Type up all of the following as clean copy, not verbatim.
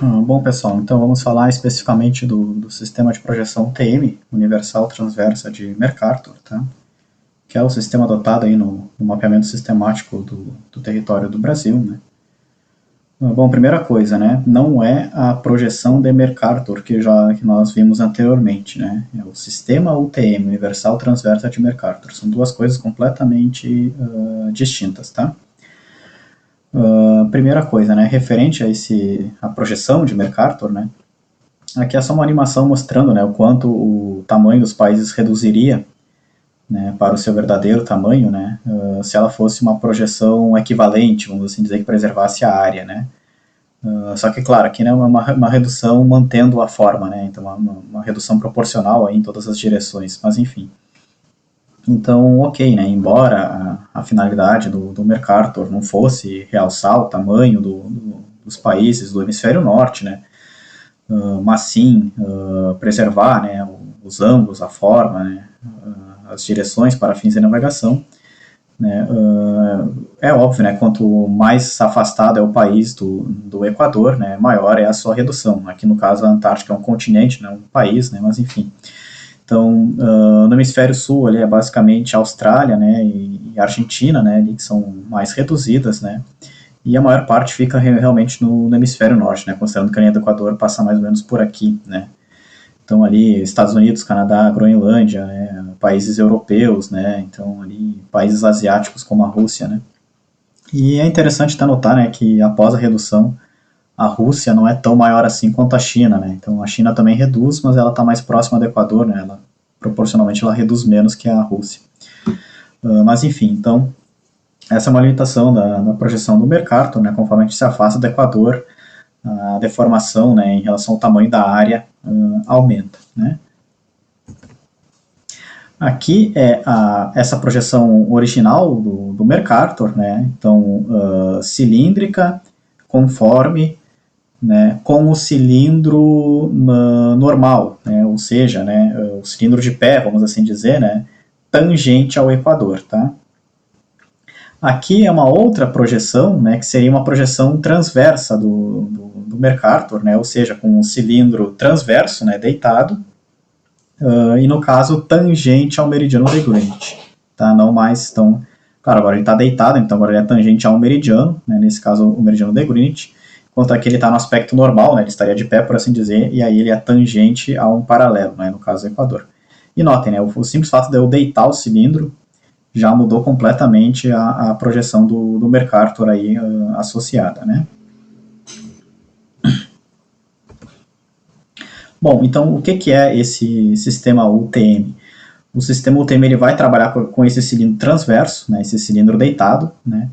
Bom, pessoal, então vamos falar especificamente do sistema de projeção TM, Universal Transversa de Mercator, tá? Que é o sistema adotado aí no mapeamento sistemático do território do Brasil, né? Bom, primeira coisa, né? Não é a projeção de Mercator que nós vimos anteriormente, né? É o sistema UTM, Universal Transversa de Mercator. São duas coisas completamente distintas, tá? Primeira coisa, né? Referente a projeção de Mercator, né? Aqui é só uma animação mostrando, né, o quanto o tamanho dos países reduziria, né, para o seu verdadeiro tamanho, né, se ela fosse uma projeção equivalente, vamos assim dizer, que preservasse a área, né. Só que, claro, aqui né, é uma redução mantendo a forma, né, então uma redução proporcional aí em todas as direções, mas enfim. Então, ok, né, embora a finalidade do Mercator não fosse realçar o tamanho dos países do hemisfério norte, né, mas sim preservar, né, os ângulos, a forma, né, as direções para fins de navegação. Né, é óbvio, né, quanto mais afastado é o país do Equador, né, maior é a sua redução. Aqui no caso a Antártica é um continente, não é um país, né, mas enfim. Então, no hemisfério sul, ali é basicamente a Austrália, né, e Argentina, né, ali que são mais reduzidas, né, e a maior parte fica realmente no hemisfério norte, né, considerando que a linha do Equador passa mais ou menos por aqui, né. Então ali Estados Unidos, Canadá, Groenlândia, né, países europeus, né, então ali países asiáticos como a Rússia, né. E é interessante até notar, né, que após a redução, a Rússia não é tão maior assim quanto a China, né. Então a China também reduz, mas ela está mais próxima do Equador, né, ela proporcionalmente ela reduz menos que a Rússia. Mas enfim, então essa é uma limitação da projeção do Mercator, né, conforme a gente se afasta do Equador, a deformação, né, em relação ao tamanho da área aumenta, né. Aqui é essa projeção original do Mercator, né, então cilíndrica, conforme, né, com o cilindro normal, né, ou seja, né, o cilindro de pé, vamos assim dizer, né, tangente ao Equador, tá? Aqui é uma outra projeção, né, que seria uma projeção transversa do Mercator, né, ou seja, com um cilindro transverso, né, deitado, e no caso tangente ao meridiano de Greenwich, tá? Não mais tão... Claro, agora ele está deitado, então agora ele é tangente ao meridiano, né, nesse caso o meridiano de Greenwich, enquanto aqui ele está no aspecto normal, né, ele estaria de pé, por assim dizer, e aí ele é tangente a um paralelo, né, no caso do Equador. E notem, né, o simples fato de eu deitar o cilindro já mudou completamente a projeção do Mercator aí associada, né? Bom, então o que é esse sistema UTM? O sistema UTM ele vai trabalhar com esse cilindro transverso, né, esse cilindro deitado, né,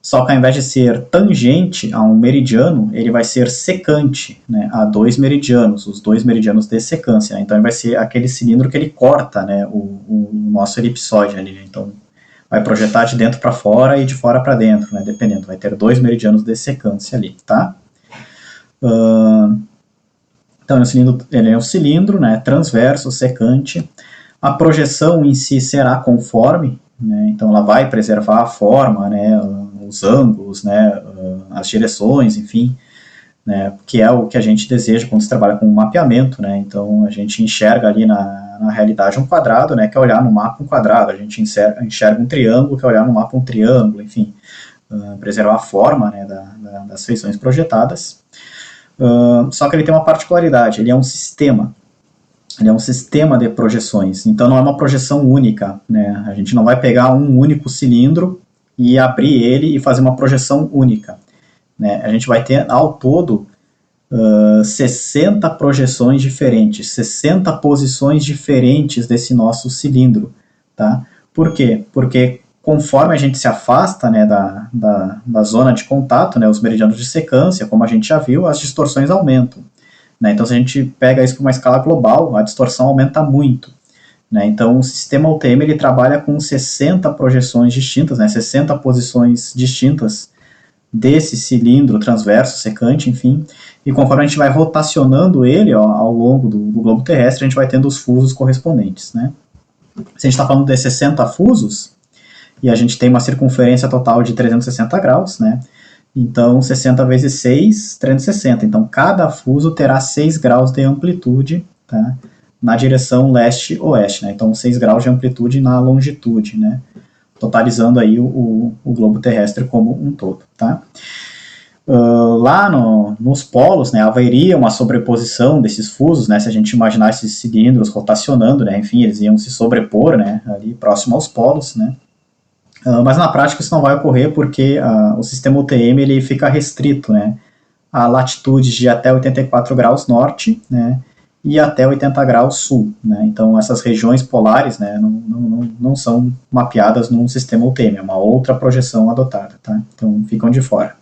só que ao invés de ser tangente a um meridiano, ele vai ser secante, né, a dois meridianos, os dois meridianos de secância. Né, então ele vai ser aquele cilindro que ele corta, né, o nosso elipsoide ali. Né, então vai projetar de dentro para fora e de fora para dentro, né, dependendo. Vai ter dois meridianos de secância ali, tá? Então ele é um cilindro, né, transverso, secante. A projeção em si será conforme, né, então ela vai preservar a forma, né, os ângulos, né, as direções, enfim, né, que é o que a gente deseja quando se trabalha com mapeamento, né, então a gente enxerga ali na realidade um quadrado, né, que é olhar no mapa um quadrado, a gente enxerga um triângulo, que é olhar no mapa um triângulo, enfim, preservar a forma, né, das feições projetadas. Só que ele tem uma particularidade, ele é um sistema, de projeções, então não é uma projeção única, né? A gente não vai pegar um único cilindro e abrir ele e fazer uma projeção única, né? A gente vai ter ao todo 60 projeções diferentes, 60 posições diferentes desse nosso cilindro, tá? Por quê? Porque conforme a gente se afasta, né, da zona de contato, né, os meridianos de secância, como a gente já viu, as distorções aumentam. Né? Então, se a gente pega isso para uma escala global, a distorção aumenta muito. Né? Então, o sistema UTM ele trabalha com 60 projeções distintas, né? 60 posições distintas desse cilindro transverso, secante, enfim, e conforme a gente vai rotacionando ele ao longo do globo terrestre, a gente vai tendo os fusos correspondentes. Né? Se a gente está falando de 60 fusos, e a gente tem uma circunferência total de 360 graus, né? Então, 60 vezes 6, 360. Então, cada fuso terá 6 graus de amplitude, tá? Na direção leste-oeste, né? Então, 6 graus de amplitude na longitude, né? Totalizando aí o globo terrestre como um todo, tá? Lá nos polos, né, haveria uma sobreposição desses fusos, né, se a gente imaginar esses cilindros rotacionando, né, enfim, eles iam se sobrepor, né, ali próximo aos polos, né, mas na prática isso não vai ocorrer porque o sistema UTM ele fica restrito, né, a latitudes de até 84 graus norte, né, e até 80 graus sul, né, então essas regiões polares, né, não são mapeadas num sistema UTM, é uma outra projeção adotada, tá, então ficam de fora.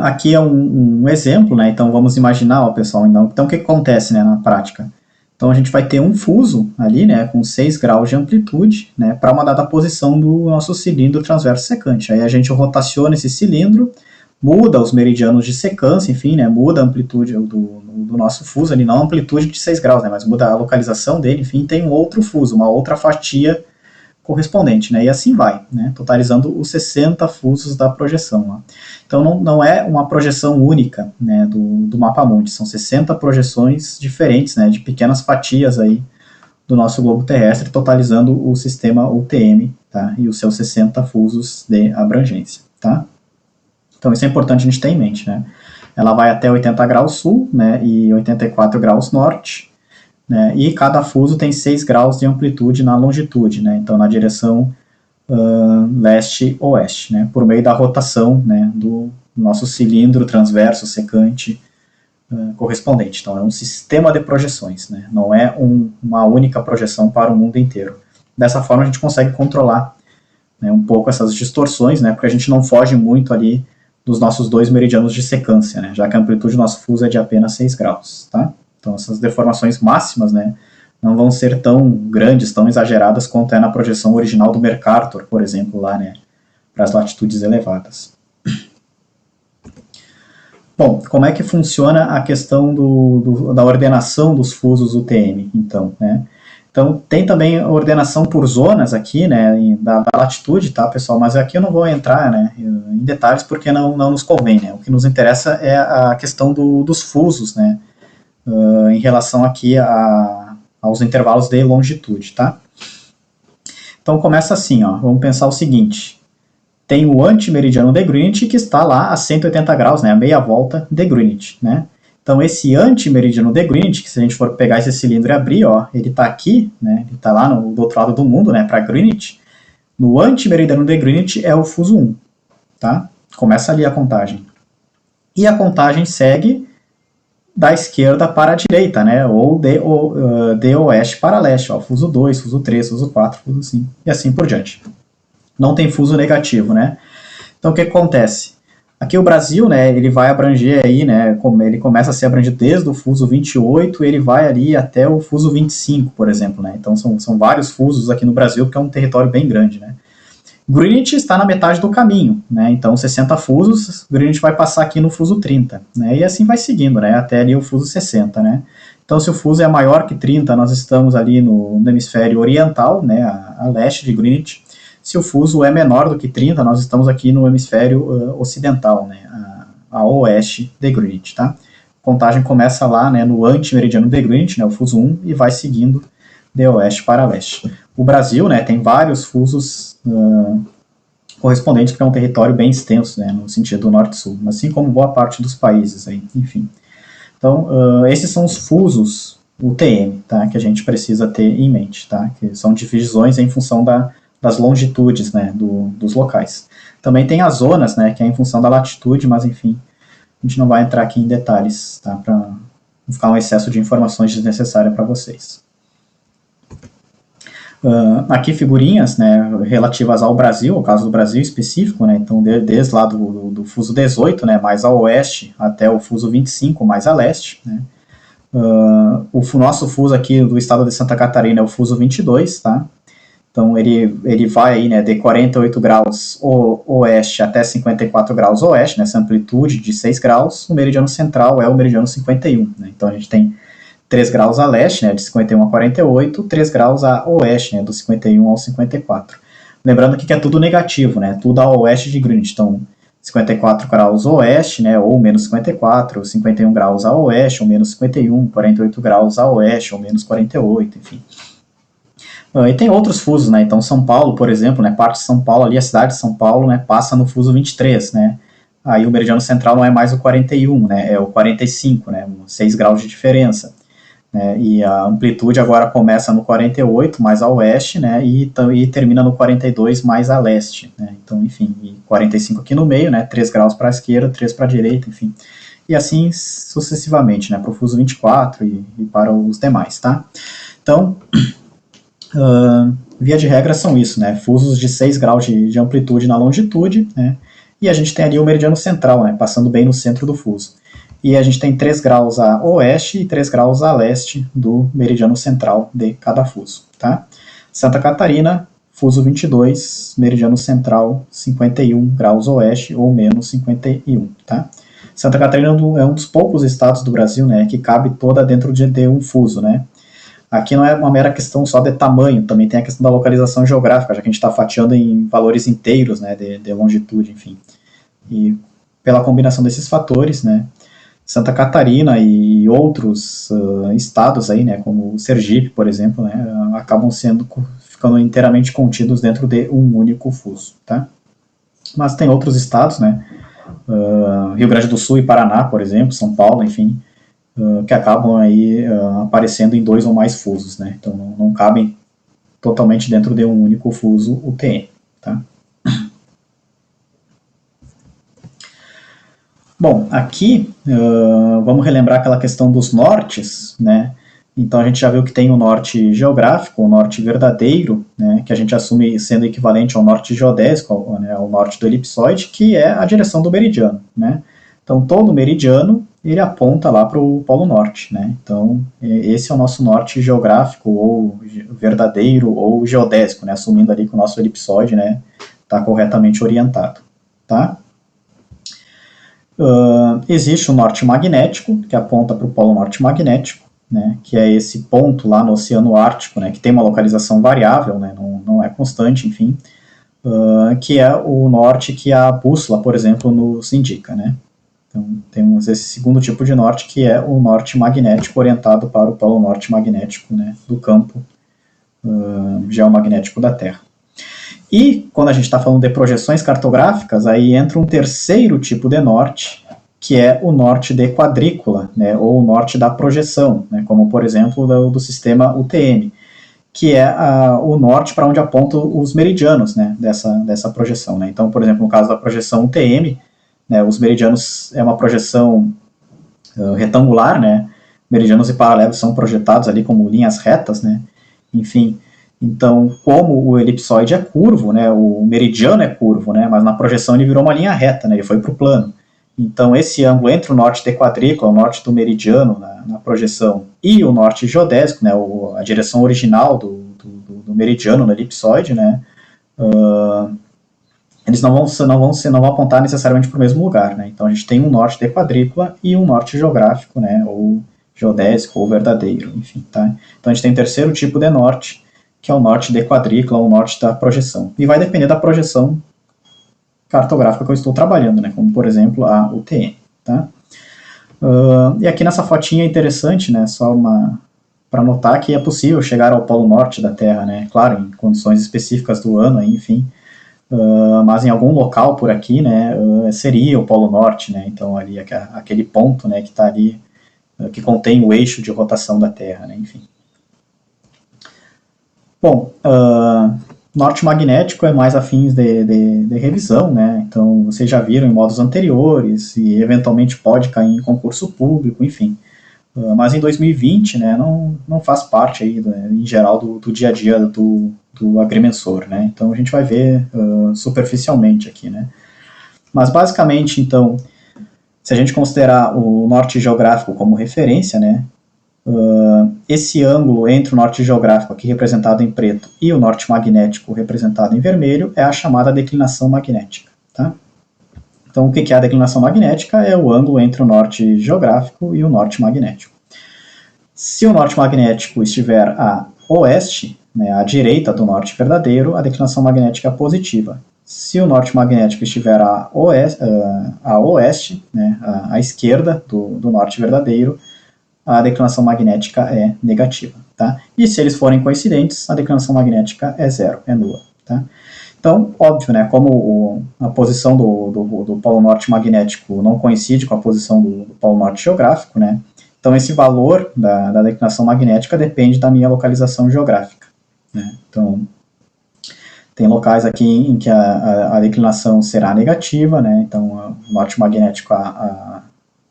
Aqui é um exemplo, né? Então vamos imaginar, ó, pessoal, então o que acontece, né, na prática? Então a gente vai ter um fuso ali, né, com 6 graus de amplitude, né, para uma dada posição do nosso cilindro transverso secante. Aí a gente rotaciona esse cilindro, muda os meridianos de secância, enfim, né, muda a amplitude do nosso fuso ali, não a amplitude de 6 graus, né, mas muda a localização dele, enfim, tem um outro fuso, uma outra fatia correspondente, né? E assim vai, né? Totalizando os 60 fusos da projeção. Ó. Então não é uma projeção única, né, do mapa mundi, são 60 projeções diferentes, né, de pequenas fatias aí do nosso globo terrestre, totalizando o sistema UTM, tá? E os seus 60 fusos de abrangência, tá? Então isso é importante a gente ter em mente, né? Ela vai até 80 graus sul, né, e 84 graus norte, né, e cada fuso tem 6 graus de amplitude na longitude, né, então na direção leste-oeste, né, por meio da rotação, né, do nosso cilindro transverso secante correspondente. Então é um sistema de projeções, né, não é uma única projeção para o mundo inteiro. Dessa forma a gente consegue controlar, né, um pouco essas distorções, né, porque a gente não foge muito ali dos nossos 2 meridianos de secância, né, já que a amplitude do nosso fuso é de apenas 6 graus, tá? Então, essas deformações máximas, né, não vão ser tão grandes, tão exageradas quanto é na projeção original do Mercator, por exemplo, lá, né, para as latitudes elevadas. Bom, como é que funciona a questão da ordenação dos fusos UTM, então, né? Então, tem também a ordenação por zonas aqui, né, da latitude, tá, pessoal? Mas aqui eu não vou entrar, né, em detalhes porque não nos convém, né? O que nos interessa é a questão dos fusos, né, em relação aqui aos intervalos de longitude, tá? Então começa assim, ó, vamos pensar o seguinte, tem o antimeridiano de Greenwich que está lá a 180 graus, né, a meia volta de Greenwich, né? Então esse antimeridiano de Greenwich, que se a gente for pegar esse cilindro e abrir, ó, ele está aqui, né, ele está lá do outro lado do mundo, né, para Greenwich, no antimeridiano de Greenwich é o fuso 1, tá? Começa ali a contagem. E a contagem segue da esquerda para a direita, né? Ou de oeste para leste, ó, fuso 2, fuso 3, fuso 4, fuso 5, e assim por diante. Não tem fuso negativo, né? Então o que acontece? Aqui o Brasil, né, ele vai abranger aí, né, ele começa a ser abrangido desde o fuso 28, ele vai ali até o fuso 25, por exemplo, né? Então são vários fusos aqui no Brasil, porque é um território bem grande, né? Greenwich está na metade do caminho, né? Então 60 fusos, Greenwich vai passar aqui no fuso 30, né? E assim vai seguindo, né? Até ali o fuso 60, né? Então se o fuso é maior que 30, nós estamos ali no hemisfério oriental, né? A leste de Greenwich. Se o fuso é menor do que 30, nós estamos aqui no hemisfério ocidental, né? A oeste de Greenwich, tá? A contagem começa lá, né? No antimeridiano de Greenwich, né? O fuso 1, e vai seguindo de oeste para leste. O Brasil, né, tem vários fusos correspondentes, que é um território bem extenso, né, no sentido norte-sul, assim como boa parte dos países, aí, enfim. Então, esses são os fusos UTM, tá, que a gente precisa ter em mente, tá, que são divisões em função das longitudes, né, dos locais. Também tem as zonas, né, que é em função da latitude, mas enfim, a gente não vai entrar aqui em detalhes, tá, para não ficar um excesso de informações desnecessárias para vocês. Aqui figurinhas, né, relativas ao Brasil, o caso do Brasil específico, né, então desde lá do fuso 18, né, mais a oeste, até o fuso 25, mais a leste, né. O nosso fuso aqui do estado de Santa Catarina é o fuso 22, tá? Então ele vai aí, né, de 48 graus oeste até 54 graus oeste, nessa amplitude de 6 graus, o meridiano central é o meridiano 51, né, então a gente tem 3 graus a leste, né, de 51 a 48, 3 graus a oeste, né, do 51 ao 54. lembrando que é tudo negativo, né? Tudo a oeste de Greenwich. Então, 54 graus oeste, né? Ou menos 54, 51 graus a oeste, ou menos 51, 48 graus a oeste, ou menos 48, enfim. E tem outros fusos, né? Então, São Paulo, por exemplo, né? Parte de São Paulo ali, a cidade de São Paulo, né? Passa no fuso 23, né? Aí o meridiano central não é mais o 41, né? É o 45, né? 6 graus de diferença. Né, e a amplitude agora começa no 48 mais a oeste, né, e termina no 42 mais a leste, né, então enfim, e 45 aqui no meio, né, 3 graus para a esquerda, 3 para a direita, enfim, e assim sucessivamente, né, para o fuso 24 e para os demais, tá? Então, via de regra são isso, né, fusos de 6 graus de amplitude na longitude, né, e a gente tem ali o meridiano central, né, passando bem no centro do fuso. E a gente tem 3 graus a oeste e 3 graus a leste do meridiano central de cada fuso. Tá? Santa Catarina, fuso 22, meridiano central 51 graus oeste ou menos 51. Tá? Santa Catarina é um dos poucos estados do Brasil, né, que cabe toda dentro de um fuso. Né? Aqui não é uma mera questão só de tamanho, também tem a questão da localização geográfica, já que a gente está fatiando em valores inteiros, né, de longitude, enfim. E pela combinação desses fatores, né, Santa Catarina e outros estados aí, né, como Sergipe, por exemplo, né, acabam ficando inteiramente contidos dentro de um único fuso, tá? Mas tem outros estados, né, Rio Grande do Sul e Paraná, por exemplo, São Paulo, enfim, que acabam aí aparecendo em 2 ou mais fusos, né, então não cabem totalmente dentro de um único fuso UTM, tá? Bom, aqui vamos relembrar aquela questão dos nortes, né? Então a gente já viu que tem o norte geográfico, o norte verdadeiro, né, que a gente assume sendo equivalente ao norte geodésico, né, ao norte do elipsoide, que é a direção do meridiano, né? Então todo meridiano ele aponta lá para o polo norte, né? Então esse é o nosso norte geográfico ou verdadeiro ou geodésico, né? Assumindo ali que o nosso elipsoide, né, está corretamente orientado, tá? Existe o norte magnético, que aponta para o polo norte magnético, né, que é esse ponto lá no Oceano Ártico, né, que tem uma localização variável, né, não é constante, enfim, que é o norte que a bússola, por exemplo, nos indica. Né. Então, temos esse segundo tipo de norte, que é o norte magnético orientado para o polo norte magnético, né, do campo geomagnético da Terra. E, quando a gente está falando de projeções cartográficas, aí entra um terceiro tipo de norte, que é o norte de quadrícula, né, ou o norte da projeção, né, como, por exemplo, do sistema UTM, que é o norte para onde apontam os meridianos, né, dessa projeção. Né. Então, por exemplo, no caso da projeção UTM, né, os meridianos é uma projeção retangular, né, meridianos e paralelos são projetados ali como linhas retas, né, enfim. Então, como o elipsoide é curvo, né, o meridiano é curvo, né, mas na projeção ele virou uma linha reta, né, ele foi para o plano. Então, esse ângulo entre o norte de quadrícula, o norte do meridiano na projeção, e o norte geodésico, né, a direção original do meridiano no elipsoide, né, eles não vão apontar necessariamente para o mesmo lugar. Né. Então, a gente tem um norte de quadrícula e um norte geográfico, né, ou geodésico, ou verdadeiro, enfim. Tá. Então, a gente tem um terceiro tipo de norte, que é o norte de quadrícula, ou o norte da projeção. E vai depender da projeção cartográfica que eu estou trabalhando, né, como, por exemplo, a UTM. Tá? E aqui nessa fotinha é interessante, né, só para notar que é possível chegar ao polo norte da Terra, né, claro, em condições específicas do ano, aí, enfim, mas em algum local por aqui, né, seria o polo norte, né, então ali aquele ponto, né, que está ali, que contém o eixo de rotação da Terra, né, enfim. Bom, norte magnético é mais afins de revisão, né? Então vocês já viram em modos anteriores e eventualmente pode cair em concurso público, enfim. Mas em 2020, né, não faz parte aí, em geral, do dia a dia do agrimensor, né? Então a gente vai ver superficialmente aqui, né? Mas basicamente, então, se a gente considerar o norte geográfico como referência, né, esse ângulo entre o norte geográfico, aqui representado em preto, e o norte magnético, representado em vermelho, é a chamada declinação magnética. Tá? Então, o que é a declinação magnética? É o ângulo entre o norte geográfico e o norte magnético. Se o norte magnético estiver a oeste, né, à direita do norte verdadeiro, a declinação magnética é positiva. Se o norte magnético estiver a oeste, né, à esquerda do norte verdadeiro, a declinação magnética é negativa. Tá? E se eles forem coincidentes, a declinação magnética é zero, é nula. Tá? Então, óbvio, né, como a posição do polo norte magnético não coincide com a posição do polo norte geográfico, né, então esse valor da declinação magnética depende da minha localização geográfica. Né? Então, tem locais aqui em que a declinação será negativa, né? Então o norte magnético a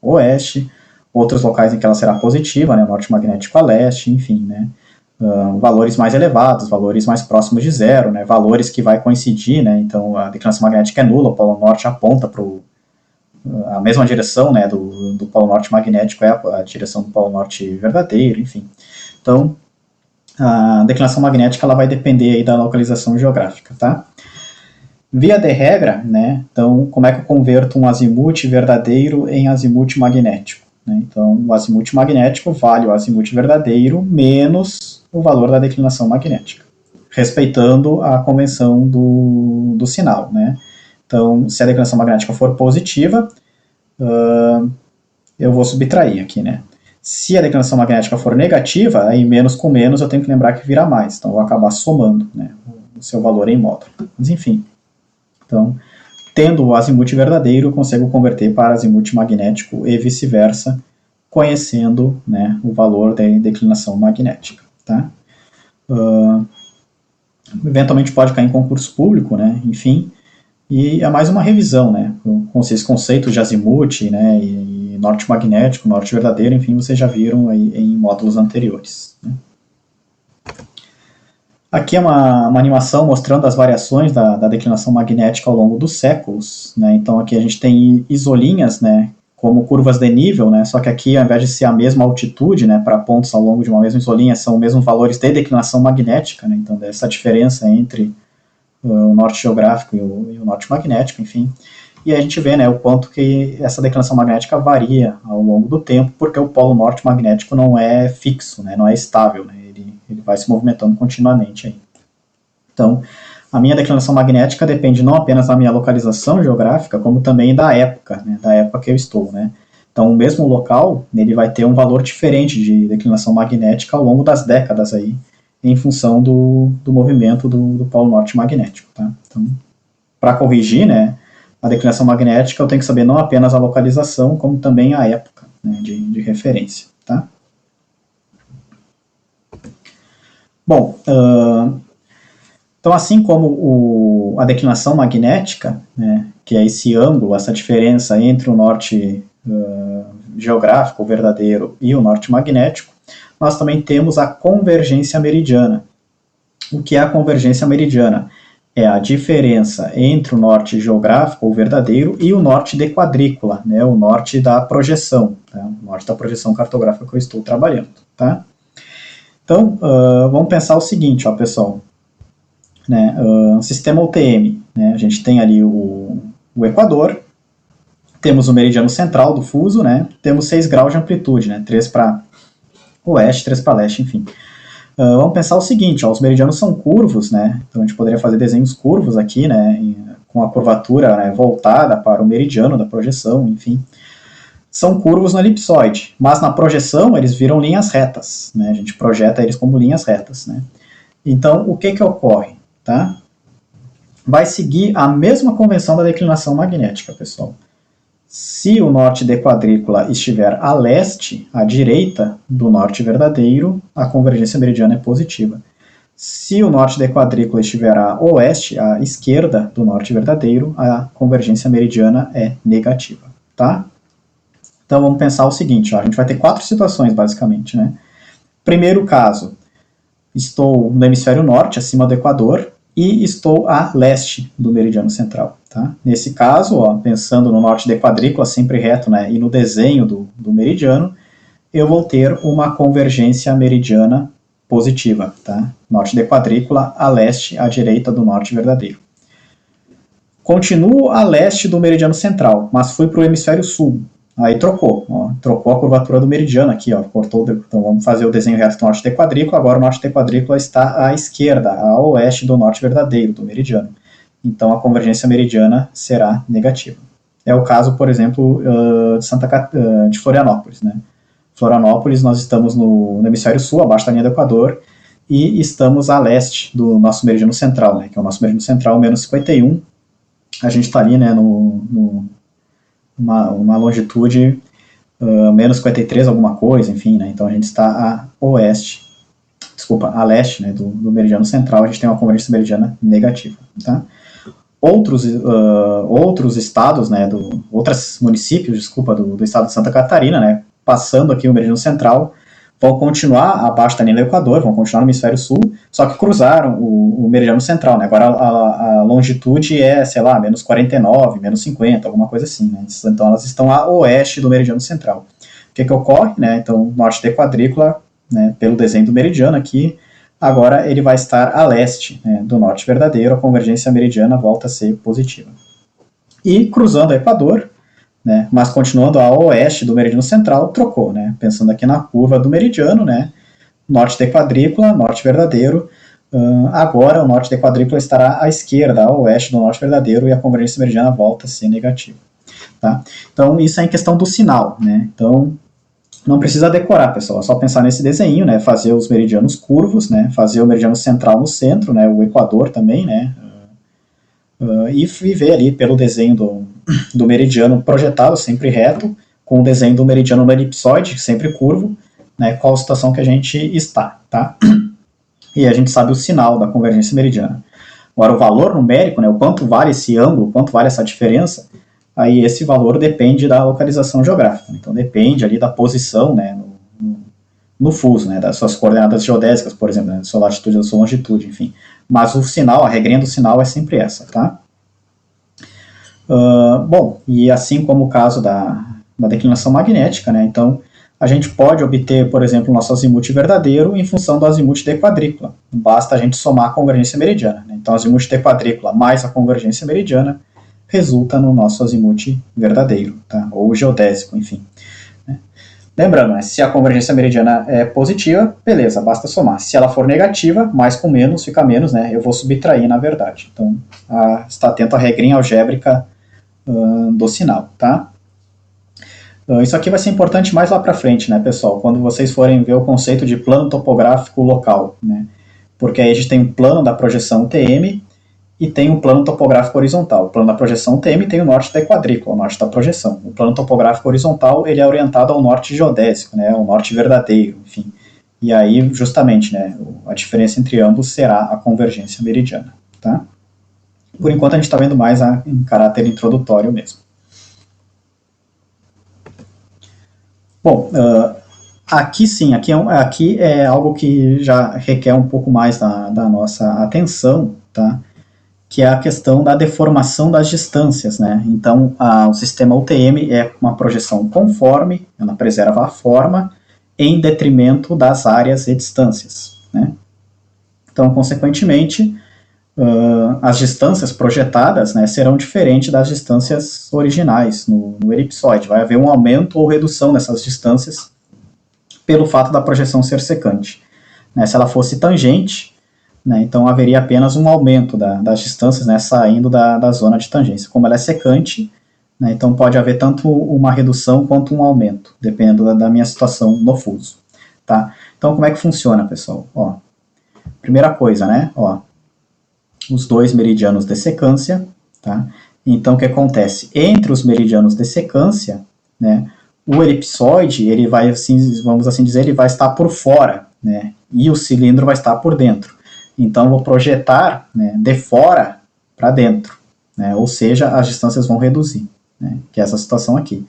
oeste, outros locais em que ela será positiva, né? O norte magnético a leste, enfim, né? Valores mais elevados, valores mais próximos de zero, né? Valores que vai coincidir, né? Então a declinação magnética é nula, o polo norte aponta para a mesma direção, né? Do polo norte magnético é a direção do polo norte verdadeiro, enfim. Então a declinação magnética ela vai depender aí da localização geográfica, tá? Via de regra, né, então, como é que eu converto um azimuth verdadeiro em azimuth magnético? Né? Então, o azimuth magnético vale o azimuth verdadeiro menos o valor da declinação magnética, respeitando a convenção do sinal, né? Então, se a declinação magnética for positiva, eu vou subtrair aqui, né? Se a declinação magnética for negativa, aí menos com menos eu tenho que lembrar que vira mais. Então eu vou acabar somando, né, o seu valor em módulo. Mas enfim. Então, tendo o azimuth verdadeiro, eu consigo converter para azimuth magnético e vice-versa, conhecendo, né, o valor da declinação magnética. Tá? Eventualmente pode cair em concurso público, né, enfim. E é mais uma revisão, né, com esses conceitos de azimuth, né, e norte magnético, norte verdadeiro, enfim, vocês já viram aí em módulos anteriores. Né? Aqui é uma animação mostrando as variações da declinação magnética ao longo dos séculos. Né? Então aqui a gente tem isolinhas, né, como curvas de nível, né, só que aqui ao invés de ser a mesma altitude, né, para pontos ao longo de uma mesma isolinha, são os mesmos valores de declinação magnética, né? Então essa diferença entre o norte geográfico e o norte magnético, enfim. E a gente vê, né, o quanto que essa declinação magnética varia ao longo do tempo, porque o polo norte magnético não é fixo, né, não é estável, né, ele vai se movimentando continuamente. Aí. Então, a minha declinação magnética depende não apenas da minha localização geográfica, como também da época, né, da época que eu estou. Né. Então, o mesmo local, ele vai ter um valor diferente de declinação magnética ao longo das décadas, aí, em função do movimento do polo norte magnético. Tá. Então, para corrigir, né, a declinação magnética, eu tenho que saber não apenas a localização, como também a época, né, de referência. Tá? Bom, então assim como a declinação magnética, né, que é esse ângulo, essa diferença entre o norte geográfico, o verdadeiro, e o norte magnético, nós também temos a convergência meridiana. O que é a convergência meridiana? É a diferença entre o norte geográfico, ou verdadeiro, e o norte de quadrícula, né, o norte da projeção, tá? O norte da projeção cartográfica que eu estou trabalhando. Tá? Então, vamos pensar o seguinte, ó, pessoal. Né, sistema UTM, né, a gente tem ali o Equador, temos o meridiano central do fuso, né, temos 6 graus de amplitude, né, 3 para oeste, 3 para leste, enfim. Vamos pensar o seguinte, ó, os meridianos são curvos, né? Então a gente poderia fazer desenhos curvos aqui, né? Com a curvatura, né, voltada para o meridiano da projeção, enfim. São curvos no elipsoide, mas na projeção eles viram linhas retas, né? A gente projeta eles como linhas retas, né? Então o que ocorre, tá? Vai seguir a mesma convenção da declinação magnética, pessoal. Se o norte de quadrícula estiver a leste, à direita do norte verdadeiro, a convergência meridiana é positiva. Se o norte de quadrícula estiver a oeste, à esquerda do norte verdadeiro, a convergência meridiana é negativa. Tá? Então vamos pensar o seguinte, ó, a gente vai ter 4 situações basicamente. Né? Primeiro caso, estou no hemisfério norte, acima do Equador, e estou a leste do meridiano central. Tá? Nesse caso, ó, pensando no norte de quadrícula, sempre reto, né, e no desenho do meridiano, eu vou ter uma convergência meridiana positiva. Tá? Norte de quadrícula, a leste, à direita do norte verdadeiro. Continuo a leste do meridiano central, mas fui para o hemisfério sul. Aí trocou, ó, trocou a curvatura do meridiano aqui, ó, cortou, então vamos fazer o desenho reto do norte de quadrícula, agora o norte de quadrícula está à esquerda, a oeste do norte verdadeiro, do meridiano. Então a convergência meridiana será negativa. É o caso, por exemplo, de Florianópolis, né? Florianópolis, nós estamos no hemisfério sul, abaixo da linha do Equador, e estamos a leste do nosso meridiano central, né, que é o nosso meridiano central, menos 51. A gente está ali, né, uma longitude menos 53 alguma coisa, enfim, né, então a gente está a leste, né, do meridiano central, a gente tem uma convergência meridiana negativa, tá? Outros estados, né, outros municípios, desculpa, do estado de Santa Catarina, né, passando aqui o meridiano central, vão continuar abaixo da linha do Equador, vão continuar no hemisfério sul, só que cruzaram o meridiano central, né? Agora a longitude é, sei lá, menos 49, menos 50, alguma coisa assim, né? Então elas estão a oeste do meridiano central. O que ocorre, né? Então, norte da quadrícula, né, pelo desenho do meridiano aqui, agora ele vai estar a leste, né, do norte verdadeiro, a convergência meridiana volta a ser positiva. E cruzando o Equador, né, mas continuando a oeste do meridiano central, trocou, né, pensando aqui na curva do meridiano, né, norte de quadrícula, norte verdadeiro, agora o norte de quadrícula estará à esquerda, a oeste do norte verdadeiro, e a convergência meridiana volta a ser negativa. Tá? Então, isso é em questão do sinal, né, então não precisa decorar, pessoal, é só pensar nesse desenho, né, fazer os meridianos curvos, né, fazer o meridiano central no centro, né, o Equador também, né, e ver ali pelo desenho do meridiano projetado, sempre reto, com o desenho do meridiano no elipsoide, sempre curvo, né, qual a situação que a gente está, tá? E a gente sabe o sinal da convergência meridiana. Agora, o valor numérico, né, o quanto vale esse ângulo, quanto vale essa diferença, aí esse valor depende da localização geográfica. Então, depende ali da posição, né, no fuso, né, das suas coordenadas geodésicas, por exemplo, né, da sua latitude, da sua longitude, enfim. Mas o sinal, a regrinha do sinal é sempre essa, tá? Bom, e assim como o caso da declinação magnética, né, então a gente pode obter, por exemplo, o nosso azimuth verdadeiro em função do azimuth de quadrícula. Basta a gente somar a convergência meridiana. Né? Então, azimuth de quadrícula mais a convergência meridiana resulta no nosso azimuth verdadeiro, tá? Ou geodésico, enfim. Né? Lembrando, né, se a convergência meridiana é positiva, beleza, basta somar. Se ela for negativa, mais com menos fica menos, né? Eu vou subtrair, na verdade. Então, está atento à regrinha algébrica do sinal, tá? Isso aqui vai ser importante mais lá para frente, né, pessoal, quando vocês forem ver o conceito de plano topográfico local, né, porque aí a gente tem um plano da projeção TM e tem um plano topográfico horizontal. O plano da projeção TM tem o norte da quadrícula, o norte da projeção. O plano topográfico horizontal, ele é orientado ao norte geodésico, né, ao norte verdadeiro, enfim. E aí, justamente, né, a diferença entre ambos será a convergência meridiana, tá? Por enquanto a gente está vendo mais em caráter introdutório mesmo. Bom, aqui sim, aqui é algo que já requer um pouco mais da nossa atenção, tá? Que é a questão da deformação das distâncias, né? Então, o sistema UTM é uma projeção conforme, ela preserva a forma, em detrimento das áreas e distâncias, né? Então, consequentemente, as distâncias projetadas, né, serão diferentes das distâncias originais no elipsoide. Vai haver um aumento ou redução dessas distâncias pelo fato da projeção ser secante. Né, se ela fosse tangente, né, então haveria apenas um aumento das distâncias, né, saindo da zona de tangência. Como ela é secante, né, então pode haver tanto uma redução quanto um aumento, dependendo da minha situação no fuso. Tá? Então, como é que funciona, pessoal? Ó, primeira coisa, né? Ó, os dois meridianos de secância, tá? Então, o que acontece? Entre os meridianos de secância, né, o elipsoide, ele vai, assim, vamos assim dizer, ele vai estar por fora, né, e o cilindro vai estar por dentro. Então, vou projetar, né, de fora para dentro, né, ou seja, as distâncias vão reduzir, né, que é essa situação aqui.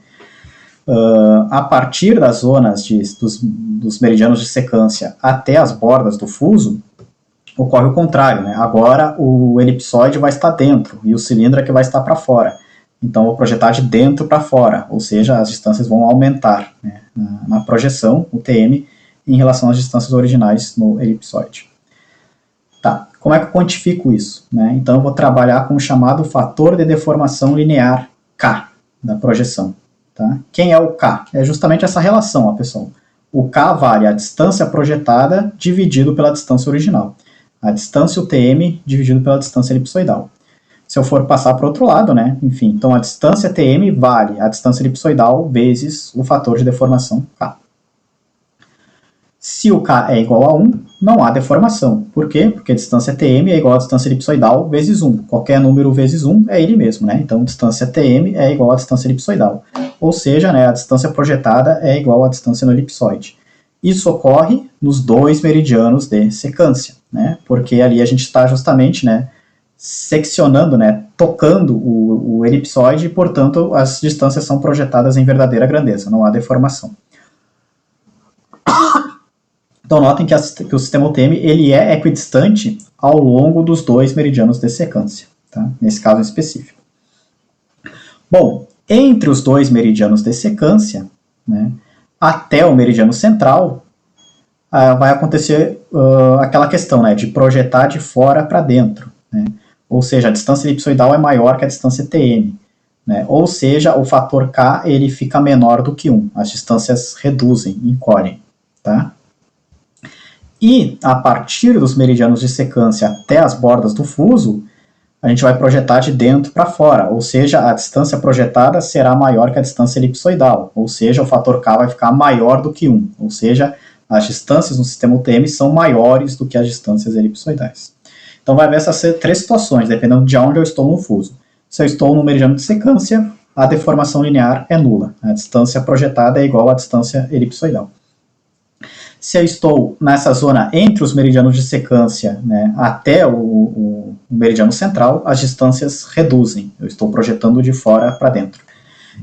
A partir das zonas dos meridianos de secância até as bordas do fuso, ocorre o contrário, né? Agora o elipsoide vai estar dentro e o cilindro é que vai estar para fora. Então, vou projetar de dentro para fora, ou seja, as distâncias vão aumentar, né, na projeção, o TM, em relação às distâncias originais no elipsoide. Tá, como é que eu quantifico isso? Né? Então, eu vou trabalhar com o chamado fator de deformação linear K da projeção. Tá? Quem é o K? É justamente essa relação, ó, pessoal. O K vale a distância projetada dividido pela distância original. A distância UTM dividido pela distância elipsoidal. Se eu for passar para o outro lado, né? Enfim, então a distância TM vale a distância elipsoidal vezes o fator de deformação K. Se o K é igual a 1, não há deformação. Por quê? Porque a distância TM é igual à distância elipsoidal vezes 1. Qualquer número vezes 1 é ele mesmo, né? Então, distância TM é igual à distância elipsoidal. Ou seja, né, a distância projetada é igual à distância no elipsoide. Isso ocorre nos dois meridianos de secância, né? Porque ali a gente está justamente, né, seccionando, né, tocando o elipsoide e, portanto, as distâncias são projetadas em verdadeira grandeza, não há deformação. Então, notem que o sistema UTM ele é equidistante ao longo dos dois meridianos de secância, tá? Nesse caso específico. Bom, entre os dois meridianos de secância, né, até o meridiano central, vai acontecer aquela questão, né, de projetar de fora para dentro, né? Ou seja, a distância elipsoidal é maior que a distância TM, né? Ou seja, o fator K ele fica menor do que 1, as distâncias reduzem, encolhem, tá? E a partir dos meridianos de secância até as bordas do fuso, a gente vai projetar de dentro para fora, ou seja, a distância projetada será maior que a distância elipsoidal, ou seja, o fator K vai ficar maior do que 1, ou seja, as distâncias no sistema UTM são maiores do que as distâncias elipsoidais. Então vai haver essas três situações, dependendo de onde eu estou no fuso. Se eu estou no meridiano de secância, a deformação linear é nula, a distância projetada é igual à distância elipsoidal. Se eu estou nessa zona entre os meridianos de secância, né, até o meridiano central, as distâncias reduzem. Eu estou projetando de fora para dentro.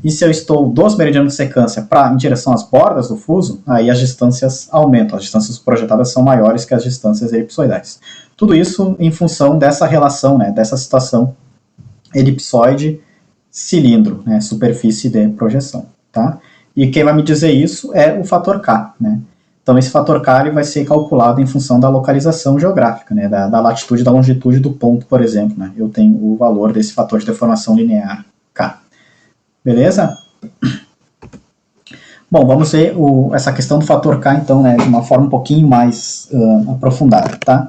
E se eu estou dos meridianos de secância em direção às bordas do fuso, aí as distâncias aumentam. As distâncias projetadas são maiores que as distâncias elipsoidais. Tudo isso em função dessa relação, né, dessa situação elipsoide-cilindro, né, superfície de projeção. Tá? E quem vai me dizer isso é o fator K, né? Então, esse fator K ele vai ser calculado em função da localização geográfica, né, da latitude e da longitude do ponto, por exemplo. Né, eu tenho o valor desse fator de deformação linear K. Beleza? Bom, vamos ver essa questão do fator K, então, né, de uma forma um pouquinho mais aprofundada. Tá?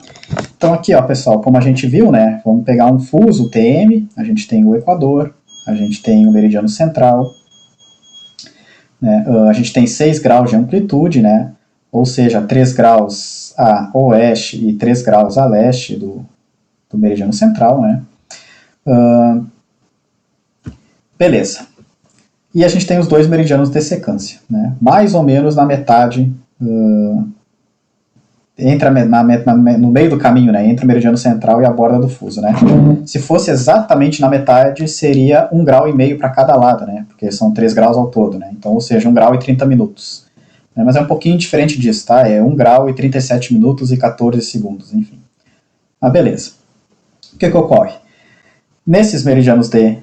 Então, aqui, ó, pessoal, como a gente viu, né, vamos pegar um fuso TM, a gente tem o equador, a gente tem o meridiano central, né, a gente tem 6 graus de amplitude, né, ou seja, 3 graus a oeste e 3 graus a leste do meridiano central, né? Beleza. E a gente tem os dois meridianos de secância, né? Mais ou menos na metade, no meio do caminho, né? Entre o meridiano central e a borda do fuso, né? Se fosse exatamente na metade, seria 1,5 grau para cada lado, né? Porque são 3 graus ao todo, né? Então, ou seja, 1 grau e 30 minutos. Mas é um pouquinho diferente disso, tá? É 1 grau e 37 minutos e 14 segundos, enfim. Beleza. O que ocorre? Nesses meridianos de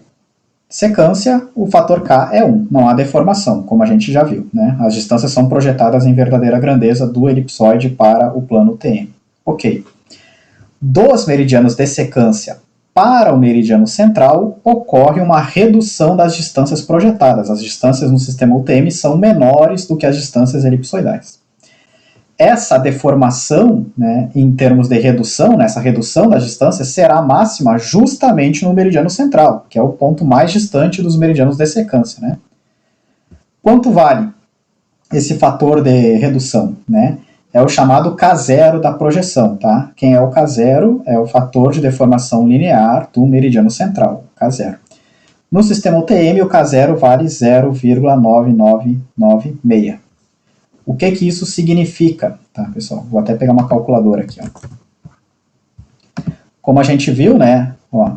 secância, o fator K é 1, não há deformação, como a gente já viu, né? As distâncias são projetadas em verdadeira grandeza do elipsoide para o plano TM. Ok. Dos meridianos de secância para o meridiano central, ocorre uma redução das distâncias projetadas. As distâncias no sistema UTM são menores do que as distâncias elipsoidais. Essa deformação, né, em termos de redução, né, essa redução das distâncias, será máxima justamente no meridiano central, que é o ponto mais distante dos meridianos de secância. Né? Quanto vale esse fator de redução? Né? É o chamado K0 da projeção, tá? Quem é o K0 é o fator de deformação linear do meridiano central, K0. No sistema UTM, o K0 vale 0,9996. O que isso significa? Tá, pessoal? Vou até pegar uma calculadora aqui. Ó. Como a gente viu, né? Ó,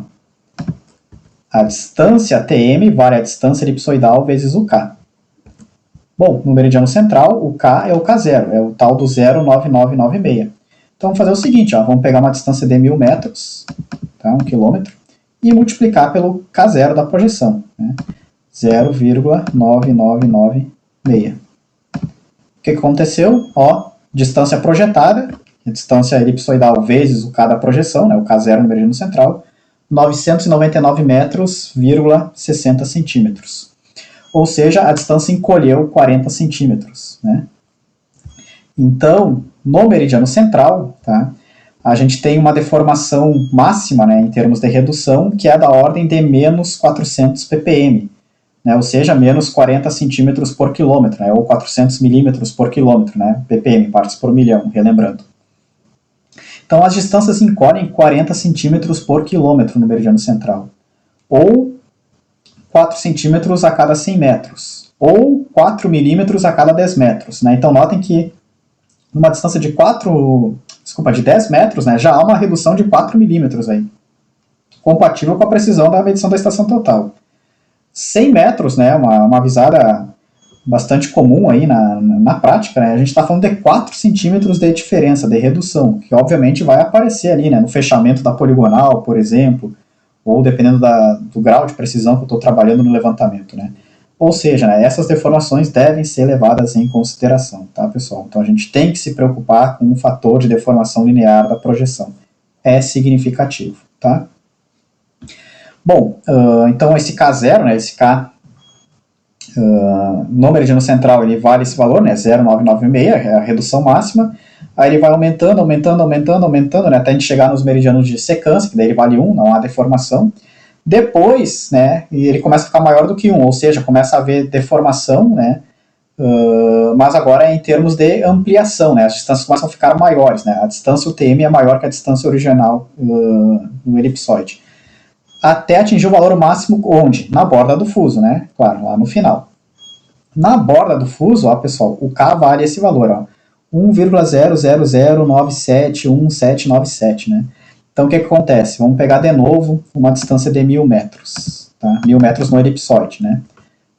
a distância TM vale a distância elipsoidal vezes o K. Bom, no meridiano central, o K é o K0, é o tal do 0,9996. Então, vamos fazer o seguinte, ó, vamos pegar uma distância de 1.000 metros, tá, 1 quilômetro, e multiplicar pelo K0 da projeção, né, 0,9996. O que aconteceu? Ó, distância projetada, a distância elipsoidal vezes o K da projeção, né, o K0 no meridiano central, 999 metros, 60 centímetros. ou seja, a distância encolheu 40 centímetros, né? Então, no meridiano central, tá, a gente tem uma deformação máxima, né, em termos de redução, que é da ordem de menos 400 ppm, né, ou seja, menos 40 centímetros por quilômetro, né, ou 400 milímetros por quilômetro, né, ppm, partes por milhão, relembrando. Então, as distâncias encolhem 40 centímetros por quilômetro no meridiano central, ou 4 centímetros a cada 100 metros, ou 4 milímetros a cada 10 metros. Né? Então, notem que numa distância de 10 metros, né, já há uma redução de 4 milímetros aí, compatível com a precisão da medição da estação total. 100 metros, né, uma visada bastante comum aí na prática, né, a gente está falando de 4 centímetros de diferença, de redução, que obviamente vai aparecer ali, né, no fechamento da poligonal, por exemplo, ou dependendo do grau de precisão que eu estou trabalhando no levantamento, né. Ou seja, né, essas deformações devem ser levadas em consideração, tá, pessoal? Então a gente tem que se preocupar com o fator de deformação linear da projeção. É significativo, tá? Bom, então esse K0, né, esse K no meridiano central, ele vale esse valor, né, 0,996, é a redução máxima. Aí ele vai aumentando, né, até a gente chegar nos meridianos de secância, que daí ele vale 1, não há deformação. Depois, né, ele começa a ficar maior do que 1, ou seja, começa a haver deformação, né, mas agora é em termos de ampliação, né, as distâncias começam a ficar maiores, né, a distância UTM é maior que a distância original no elipsoide, até atingir o valor máximo onde? Na borda do fuso, né, claro, lá no final. Na borda do fuso, ó, pessoal, o K vale esse valor, ó, 1,00971797, né. Então, o que acontece? Vamos pegar de novo uma distância de 1.000 metros. Tá? 1.000 metros no elipsoide, né?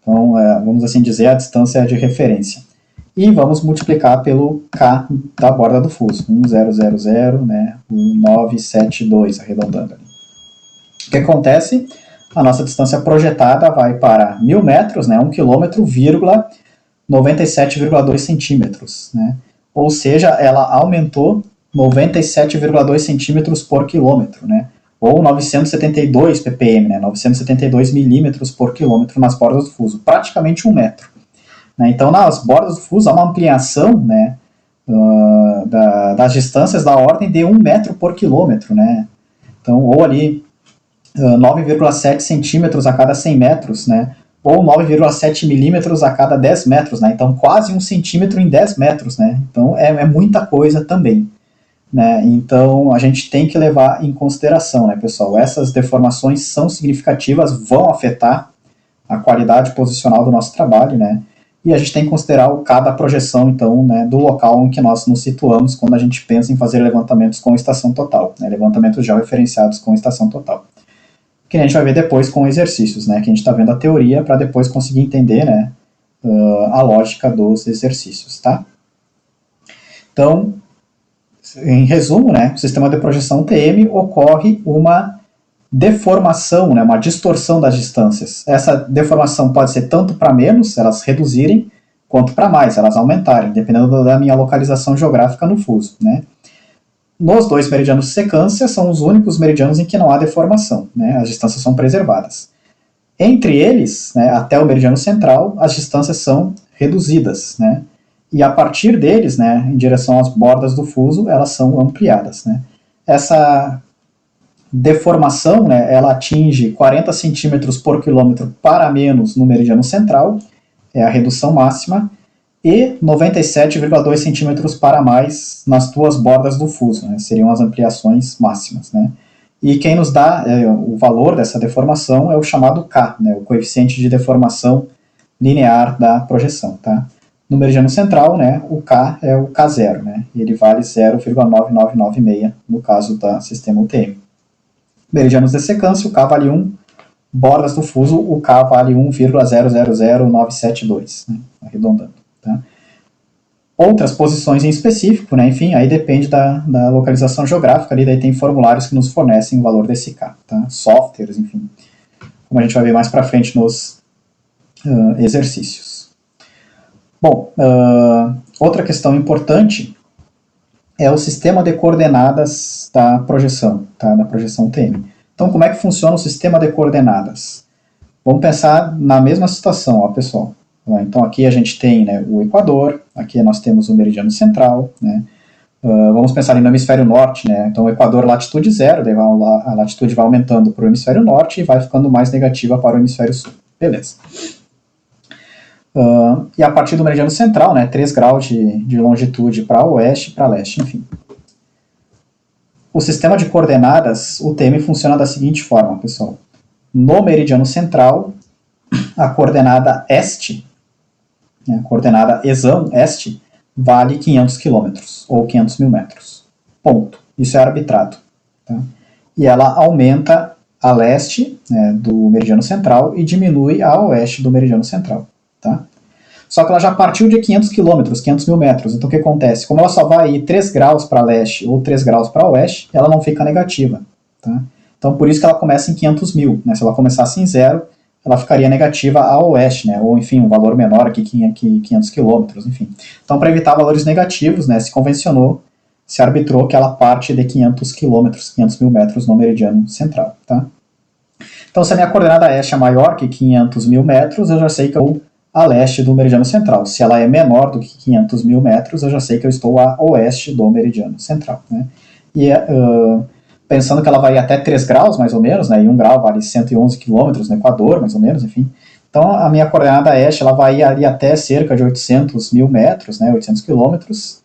Então, vamos assim dizer, a distância de referência. E vamos multiplicar pelo K da borda do fuso. 1,000, né? 1972, arredondando ali. O que acontece? A nossa distância projetada vai para 1.000 metros, né? 1 km, 97,2 centímetros, né? Ou seja, ela aumentou 97,2 centímetros por quilômetro, né? Ou 972 ppm, né? 972 milímetros por quilômetro nas bordas do fuso, praticamente 1 metro. Né? Então, nas bordas do fuso há uma ampliação, né, das distâncias da ordem de 1 metro por quilômetro, né? Então, ou ali 9,7 centímetros a cada 100 metros, né? Ou 9,7 milímetros a cada 10 metros, né? Então, quase 1 centímetro em 10 metros, né? Então, é muita coisa também. Né? Então, a gente tem que levar em consideração, né, pessoal? Essas deformações são significativas, vão afetar a qualidade posicional do nosso trabalho, né? E a gente tem que considerar o K da projeção, então, né, do local em que nós nos situamos quando a gente pensa em fazer levantamentos com estação total, né? Levantamentos georreferenciados com estação total. Que a gente vai ver depois com exercícios, né? Que a gente está vendo a teoria para depois conseguir entender, né, a lógica dos exercícios, tá? Então, em resumo, né, o sistema de projeção TM ocorre uma deformação, né, uma distorção das distâncias. Essa deformação pode ser tanto para menos, elas reduzirem, quanto para mais, elas aumentarem, dependendo da minha localização geográfica no fuso. Né. Nos dois meridianos de secância, são os únicos meridianos em que não há deformação, né, as distâncias são preservadas. Entre eles, né, até o meridiano central, as distâncias são reduzidas, né, e a partir deles, né, em direção às bordas do fuso, elas são ampliadas. Né. Essa deformação, né, ela atinge 40 centímetros por quilômetro para menos no meridiano central, é a redução máxima, e 97,2 centímetros para mais nas duas bordas do fuso, né, seriam as ampliações máximas. Né. E quem nos dá o valor dessa deformação é o chamado K, né, o coeficiente de deformação linear da projeção. Tá. No meridiano central, né, o K é o K0, né, e ele vale 0,9996 no caso do sistema UTM. Meridianos de secância, o K vale 1, bordas do fuso, o K vale 1,000972, né, arredondando. Tá. Outras posições em específico, né, enfim, aí depende da localização geográfica, ali daí tem formulários que nos fornecem o valor desse K, tá, softwares, enfim, como a gente vai ver mais para frente nos exercícios. Bom, outra questão importante é o sistema de coordenadas da projeção, tá, da projeção TM. Então, como é que funciona o sistema de coordenadas? Vamos pensar na mesma situação, ó, pessoal. Então aqui a gente tem, né, o Equador, aqui nós temos o meridiano central, né. Vamos pensar no hemisfério norte, né? Então o Equador latitude zero, daí a latitude vai aumentando para o hemisfério norte e vai ficando mais negativa para o hemisfério sul. Beleza. E a partir do meridiano central, né, 3 graus de longitude para oeste e para leste, enfim. O sistema de coordenadas, o TM, funciona da seguinte forma, pessoal. No meridiano central, a coordenada este, né, a coordenada exão, este, vale 500 km, ou 500 mil metros. Ponto. Isso é arbitrado. Tá? E ela aumenta a leste, né, do meridiano central e diminui a oeste do meridiano central. Tá? Só que ela já partiu de 500 km, 500 mil metros. Então o que acontece? Como ela só vai ir 3 graus para leste ou 3 graus para oeste, ela não fica negativa. Tá? Então por isso que ela começa em 500 mil. Né? Se ela começasse em zero, ela ficaria negativa a oeste, né? Ou enfim, um valor menor aqui, 500 km, enfim. Então para evitar valores negativos, né, se arbitrou que ela parte de 500 km, 500 mil metros no meridiano central. Tá? Então se a minha coordenada este é maior que 500 mil metros, eu já sei que eu estou a leste do meridiano central. Se ela é menor do que 500 mil metros, eu já sei que eu estou a oeste do meridiano central. Né? E pensando que ela vai até 3 graus, mais ou menos, né? E 1 grau vale 111 quilômetros no Equador, mais ou menos, enfim. Então, a minha coordenada este, ela vai ir ali até cerca de 800 mil metros, né? 800 quilômetros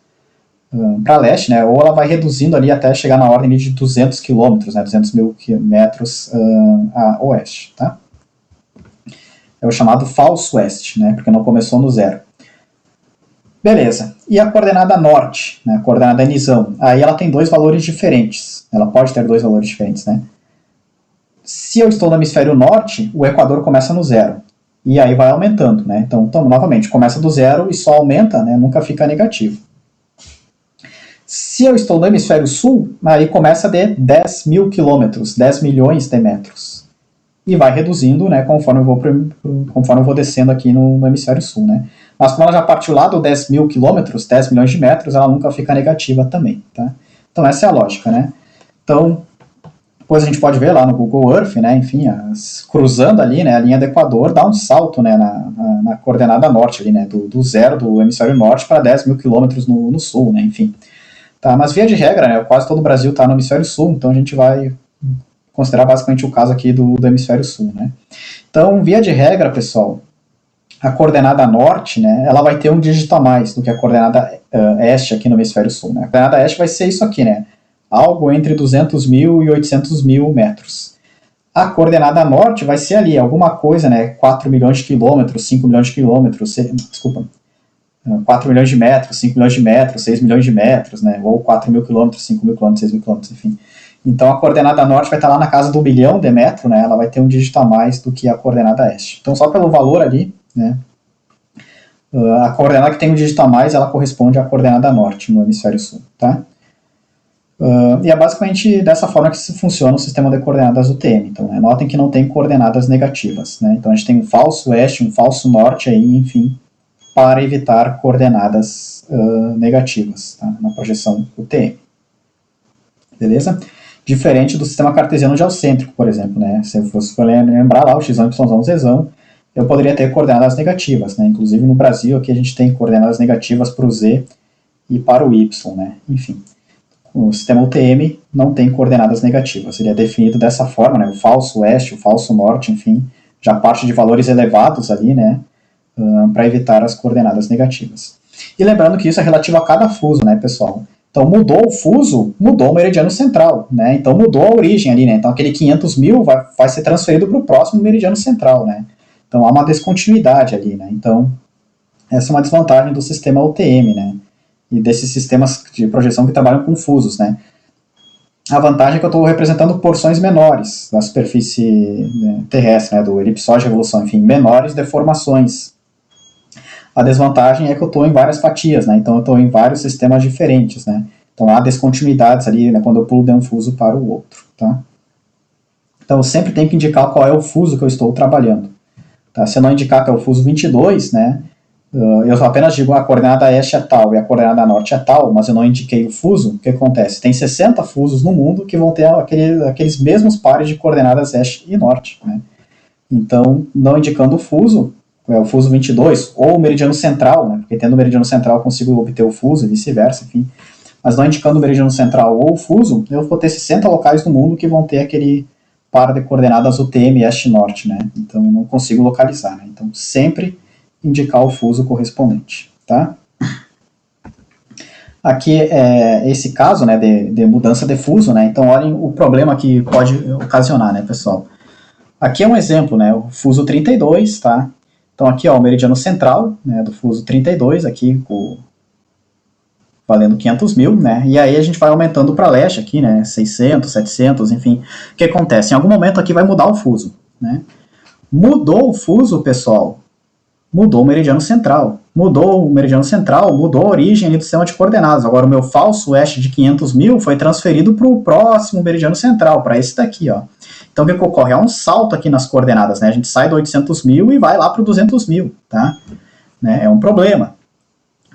para leste, né? Ou ela vai reduzindo ali até chegar na ordem de 200 quilômetros, né? 200 mil metros a oeste, tá? É o chamado falso oeste, né? Porque não começou no zero. Beleza. E a coordenada norte, né? A coordenada nisão. Aí ela tem 2 valores diferentes. Ela pode ter 2 valores diferentes, né? Se eu estou no hemisfério norte, o Equador começa no zero. E aí vai aumentando, né? Então novamente, começa do zero e só aumenta, né? Nunca fica negativo. Se eu estou no hemisfério sul, aí começa de 10 mil quilômetros, 10 milhões de metros. E vai reduzindo, né, conforme eu vou descendo aqui no hemisfério sul, né. Mas como ela já partiu lá do 10 mil quilômetros, 10 milhões de metros, ela nunca fica negativa também, tá. Então essa é a lógica, né. Então, depois a gente pode ver lá no Google Earth, né, enfim, cruzando ali, né, a linha do Equador, dá um salto, né, na coordenada norte ali, né, do zero do hemisfério norte para 10 mil quilômetros no sul, né, enfim. Tá, mas via de regra, né, quase todo o Brasil está no hemisfério sul, então a gente vai considerar basicamente o caso aqui do hemisfério sul, né. Então, via de regra, pessoal, a coordenada norte, né, ela vai ter um dígito a mais do que a coordenada este aqui no hemisfério sul, né. A coordenada este vai ser isso aqui, né, algo entre 200 mil e 800 mil metros. A coordenada norte vai ser ali, alguma coisa, né, 4 milhões de quilômetros, 5 milhões de quilômetros, 4 milhões de metros, 5 milhões de metros, 6 milhões de metros, né, ou 4 mil quilômetros, 5 mil quilômetros, 6 mil quilômetros, enfim. Então a coordenada norte vai estar lá na casa do 1 bilhão de metro, né, ela vai ter um dígito a mais do que a coordenada este. Então só pelo valor ali, né, a coordenada que tem um dígito a mais, ela corresponde à coordenada norte no hemisfério sul, tá? E é basicamente dessa forma que funciona o sistema de coordenadas UTM. Então, né, notem que não tem coordenadas negativas, né? Então a gente tem um falso oeste, um falso norte aí, enfim, para evitar coordenadas negativas, tá, na projeção UTM. Beleza? Diferente do sistema cartesiano geocêntrico, por exemplo, né? Se eu fosse lembrar lá o x, y, z, eu poderia ter coordenadas negativas, né? Inclusive no Brasil aqui a gente tem coordenadas negativas para o z e para o y, né? Enfim, o sistema UTM não tem coordenadas negativas, ele é definido dessa forma, né? O falso oeste, o falso norte, enfim, já parte de valores elevados ali, né? Para evitar as coordenadas negativas. E lembrando que isso é relativo a cada fuso, né, pessoal? Então mudou o fuso, mudou o meridiano central, né? Então mudou a origem ali, né? Então aquele 500 mil vai ser transferido para o próximo meridiano central, né? Então há uma descontinuidade ali, né? Então essa é uma desvantagem do sistema UTM, né? E desses sistemas de projeção que trabalham com fusos, né? A vantagem é que eu estou representando porções menores da superfície, né, terrestre, né? Do elipsóide de revolução, enfim, menores deformações. A desvantagem é que eu estou em várias fatias, né? Então eu estou em vários sistemas diferentes, né? Então há descontinuidades ali, né, quando eu pulo de um fuso para o outro, tá? Então eu sempre tenho que indicar qual é o fuso que eu estou trabalhando. Tá? Se eu não indicar que é o fuso 22, né, eu apenas digo a coordenada este é tal e a coordenada norte é tal, mas eu não indiquei o fuso, o que acontece? Tem 60 fusos no mundo que vão ter aqueles mesmos pares de coordenadas este e norte, né? Então, não indicando o fuso 22, ou o meridiano central, né, porque tendo o meridiano central eu consigo obter o fuso e vice-versa, enfim. Mas não indicando o meridiano central ou o fuso, eu vou ter 60 locais no mundo que vão ter aquele par de coordenadas UTM este-norte, né? Então eu não consigo localizar, né? Então sempre indicar o fuso correspondente, tá? Aqui é esse caso, né, de mudança de fuso, né? Então olhem o problema que pode ocasionar, né, pessoal? Aqui é um exemplo, né, o fuso 32, tá? Então aqui, ó, o meridiano central, né, do fuso 32, aqui valendo 500 mil, né? E aí a gente vai aumentando para leste aqui, né? 600, 700, enfim. O que acontece? Em algum momento aqui vai mudar o fuso, né? Mudou o fuso, pessoal, mudou o meridiano central. Mudou o meridiano central, mudou a origem do sistema de coordenadas. Agora o meu falso oeste de 500 mil foi transferido para o próximo meridiano central, para esse daqui, ó. Então o que ocorre? Há um salto aqui nas coordenadas, né? A gente sai do 800 mil e vai lá para o 200 mil, tá? Né? É um problema,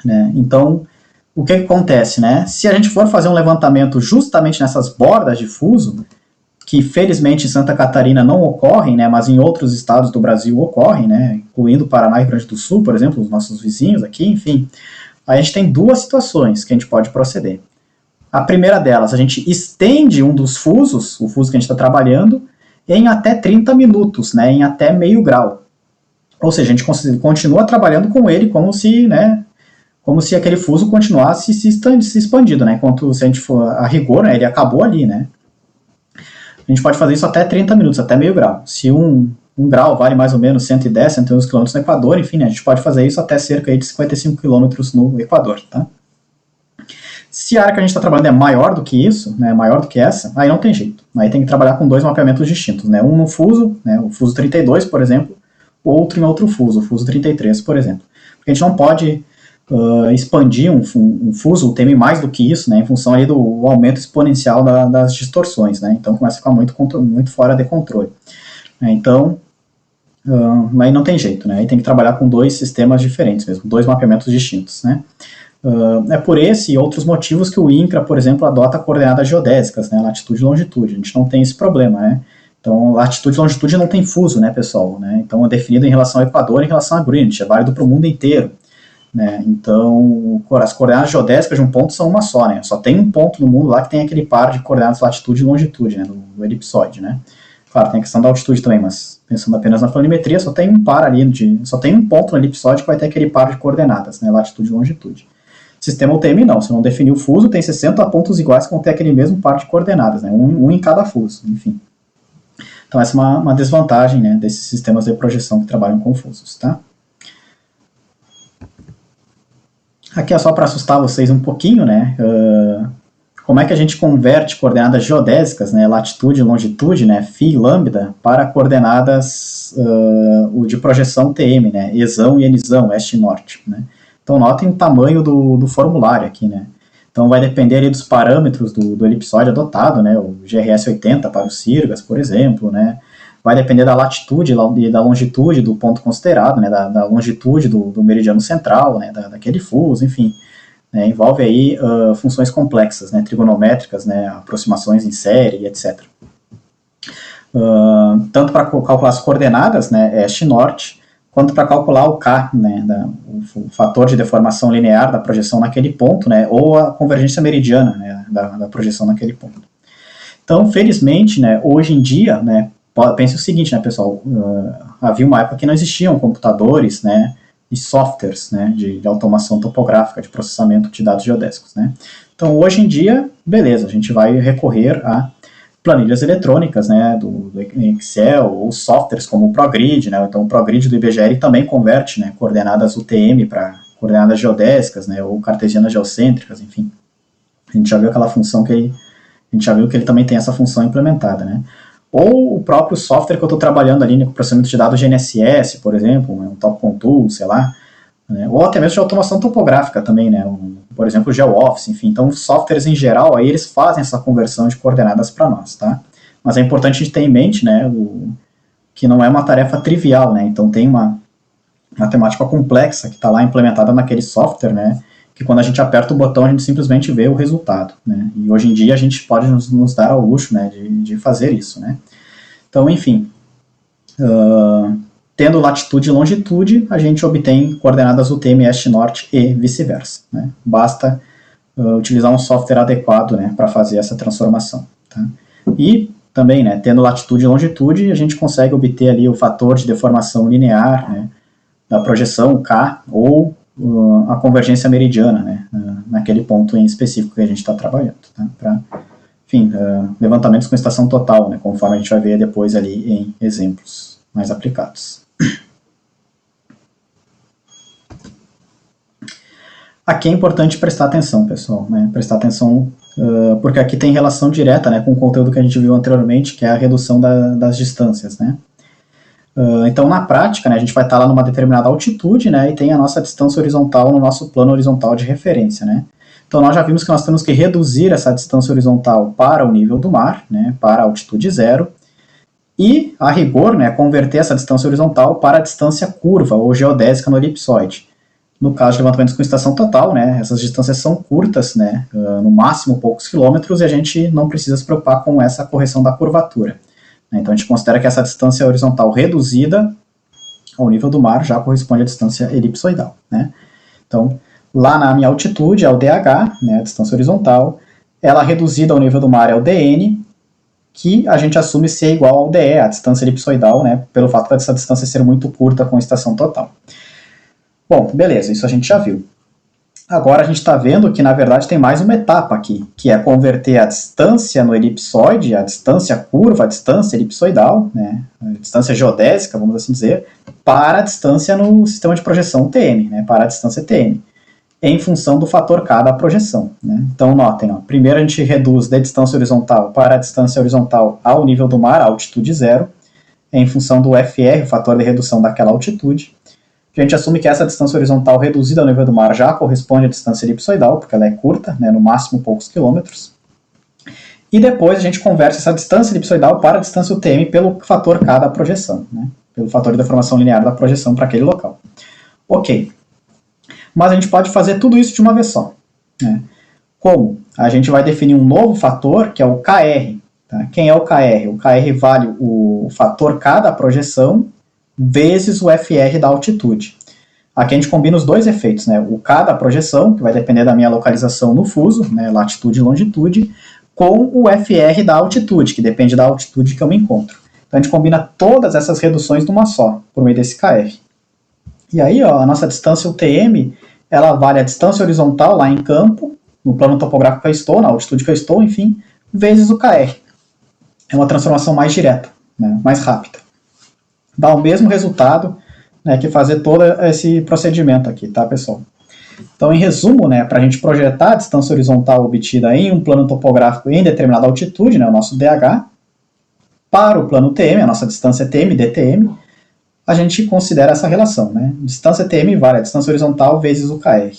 né? Então, o que acontece, né? Se a gente for fazer um levantamento justamente nessas bordas de fuso, que felizmente em Santa Catarina não ocorrem, né, mas em outros estados do Brasil ocorrem, né, incluindo Paraná e Rio Grande do Sul, por exemplo, os nossos vizinhos aqui, enfim, a gente tem duas situações que a gente pode proceder. A primeira delas, a gente estende um dos fusos, o fuso que a gente está trabalhando, em até 30 minutos, né, em até meio grau. Ou seja, a gente continua trabalhando com ele como se, né, como se aquele fuso continuasse se expandindo, né? Enquanto se a gente for a rigor, né, ele acabou ali, né? A gente pode fazer isso até 30 minutos, até meio grau. Se um grau vale mais ou menos 110, 111 km no Equador, enfim, né, a gente pode fazer isso até cerca de 55 km no Equador, tá? Se a área que a gente está trabalhando é maior do que isso, né, maior do que essa, aí não tem jeito. Aí tem que trabalhar com dois mapeamentos distintos, né? Um no fuso, né, o fuso 32, por exemplo, outro em outro fuso, o fuso 33, por exemplo. Porque a gente não pode expandir um fuso, o TM mais do que isso, né, em função aí do aumento exponencial das distorções, né, então começa a ficar muito fora de controle. Então, aí não tem jeito, né, aí tem que trabalhar com dois sistemas diferentes mesmo, dois mapeamentos distintos, né. É por esse e outros motivos que o INCRA, por exemplo, adota coordenadas geodésicas, né, latitude e longitude, a gente não tem esse problema, né. Então, latitude e longitude não tem fuso, né, pessoal, né, então é definido em relação ao Equador e em relação a Greenwich, é válido para o mundo inteiro. Né? Então, as coordenadas geodésicas de um ponto são uma só, né? Só tem um ponto no mundo lá que tem aquele par de coordenadas latitude e longitude, né? do elipsoide, né? Claro, tem a questão da altitude também, mas pensando apenas na planimetria, só tem um par ali, só tem um ponto no elipsoide que vai ter aquele par de coordenadas, né? Latitude e longitude. Sistema UTM não, se não definir o fuso, tem 60 pontos iguais que vão ter aquele mesmo par de coordenadas, né? Um em cada fuso, enfim. Então essa é uma desvantagem, né, desses sistemas de projeção que trabalham com fusos, tá? Aqui é só para assustar vocês um pouquinho, né? Como é que a gente converte coordenadas geodésicas, né, latitude e longitude, né, φ e lambda, para coordenadas de projeção TM, né, esão e enisão, oeste e norte, né? Então notem o tamanho do formulário aqui, né? Então vai depender ali dos parâmetros do elipsoide adotado, né, o GRS 80 para os Sirgas, por exemplo, né? Vai depender da latitude e da longitude do ponto considerado, né, da longitude do meridiano central, né, daquele fuso, enfim. Né, envolve aí funções complexas, né, trigonométricas, né, aproximações em série, etc. Tanto para calcular as coordenadas, né, este e norte, quanto para calcular o K, né, o fator de deformação linear da projeção naquele ponto, né, ou a convergência meridiana, né, da projeção naquele ponto. Então, felizmente, né, hoje em dia, né, pense o seguinte, né, pessoal, havia uma época que não existiam computadores, né, e softwares, né, de automação topográfica, de processamento de dados geodésicos, né. Então, hoje em dia, beleza, a gente vai recorrer a planilhas eletrônicas, né, do Excel, ou softwares como o ProGrid, né, então o ProGrid do IBGE também converte, né, coordenadas UTM para coordenadas geodésicas, né, ou cartesianas geocêntricas, enfim. A gente já viu aquela função a gente já viu que ele também tem essa função implementada, né. Ou o próprio software que eu estou trabalhando ali, né, com processamento de dados GNSS, por exemplo, um TopContour, sei lá, né, ou até mesmo de automação topográfica também, né, por exemplo, o GeoOffice, enfim. Então, os softwares em geral, aí eles fazem essa conversão de coordenadas para nós, tá? Mas é importante a gente ter em mente, né, que não é uma tarefa trivial, né, então tem uma matemática complexa que está lá implementada naquele software, né, que quando a gente aperta o botão a gente simplesmente vê o resultado, né, e hoje em dia a gente pode nos dar ao luxo, né, de fazer isso, né. Então, enfim, Tendo latitude e longitude, a gente obtém coordenadas UTM, este, norte e vice-versa, né? Basta utilizar um software adequado, né, para fazer essa transformação. Tá? E também, né, tendo latitude e longitude, a gente consegue obter ali o fator de deformação linear, né, da projeção K, ou a convergência meridiana, né, naquele ponto em específico que a gente está trabalhando. Tá? Para, enfim, levantamentos com estação total, né, conforme a gente vai ver depois ali em exemplos mais aplicados. Aqui é importante prestar atenção, pessoal, né? Prestar atenção, porque aqui tem relação direta, né, com o conteúdo que a gente viu anteriormente, que é a redução das distâncias, né? Então, na prática, né, a gente vai estar lá numa determinada altitude, né, e tem a nossa distância horizontal no nosso plano horizontal de referência, né? Então, nós já vimos que nós temos que reduzir essa distância horizontal para o nível do mar, né, para a altitude zero, e, a rigor, né, converter essa distância horizontal para a distância curva, ou geodésica no elipsoide. No caso de levantamentos com estação total, né, essas distâncias são curtas, né, no máximo poucos quilômetros, e a gente não precisa se preocupar com essa correção da curvatura. Então a gente considera que essa distância horizontal reduzida ao nível do mar já corresponde à distância elipsoidal. Né? Então, lá na minha altitude é o DH, né, a distância horizontal, ela reduzida ao nível do mar é o DN, que a gente assume ser igual ao DE, a distância elipsoidal, né, pelo fato dessa distância ser muito curta com estação total. Bom, beleza, isso a gente já viu. Agora a gente está vendo que, na verdade, tem mais uma etapa aqui, que é converter a distância no elipsoide, a distância curva, a distância elipsoidal, né, a distância geodésica, vamos assim dizer, para a distância no sistema de projeção TM, né, para a distância TM, em função do fator K da projeção. Né. Então, notem, ó, primeiro a gente reduz da distância horizontal para a distância horizontal ao nível do mar, a altitude zero, em função do FR, o fator de redução daquela altitude. A gente assume que essa distância horizontal reduzida ao nível do mar já corresponde à distância elipsoidal, porque ela é curta, né, no máximo poucos quilômetros. E depois a gente converte essa distância elipsoidal para a distância UTM pelo fator K da projeção, né, pelo fator de deformação linear da projeção para aquele local. Ok. Mas a gente pode fazer tudo isso de uma vez só. Né? Como? A gente vai definir um novo fator, que é o KR. Tá? Quem é o KR? O KR vale o fator K da projeção vezes o FR da altitude. Aqui a gente combina os dois efeitos, né? O K da projeção, que vai depender da minha localização no fuso, né? Latitude e longitude, com o FR da altitude, que depende da altitude que eu me encontro. Então a gente combina todas essas reduções numa só, por meio desse KR. E aí, ó, a nossa distância UTM, ela vale a distância horizontal lá em campo, no plano topográfico que eu estou, na altitude que eu estou, enfim, vezes o KR. É uma transformação mais direta, né? Mais rápida. Dá o mesmo resultado, né, que fazer todo esse procedimento aqui, tá, pessoal? Então, em resumo, né, para a gente projetar a distância horizontal obtida em um plano topográfico em determinada altitude, né, o nosso DH, para o plano TM, a nossa distância TM, DTM, a gente considera essa relação, né? Distância TM vale a distância horizontal vezes o KR,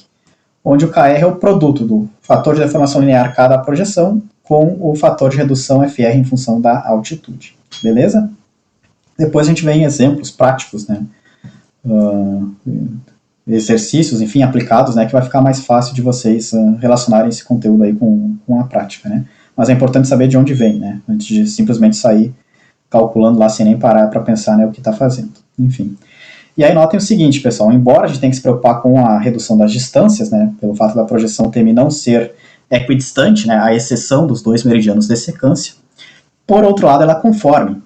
onde o KR é o produto do fator de deformação linear K da projeção com o fator de redução FR em função da altitude. Beleza? Depois a gente vê em exemplos práticos, né, exercícios, enfim, aplicados, né, que vai ficar mais fácil de vocês relacionarem esse conteúdo aí com a prática, né. Mas é importante saber de onde vem, né, antes de simplesmente sair calculando lá sem nem parar para pensar, né, o que está fazendo. Enfim. E aí notem o seguinte, pessoal, embora a gente tenha que se preocupar com a redução das distâncias, né, pelo fato da projeção TM não ser equidistante, né, à exceção dos dois meridianos de secância, por outro lado ela é conforme.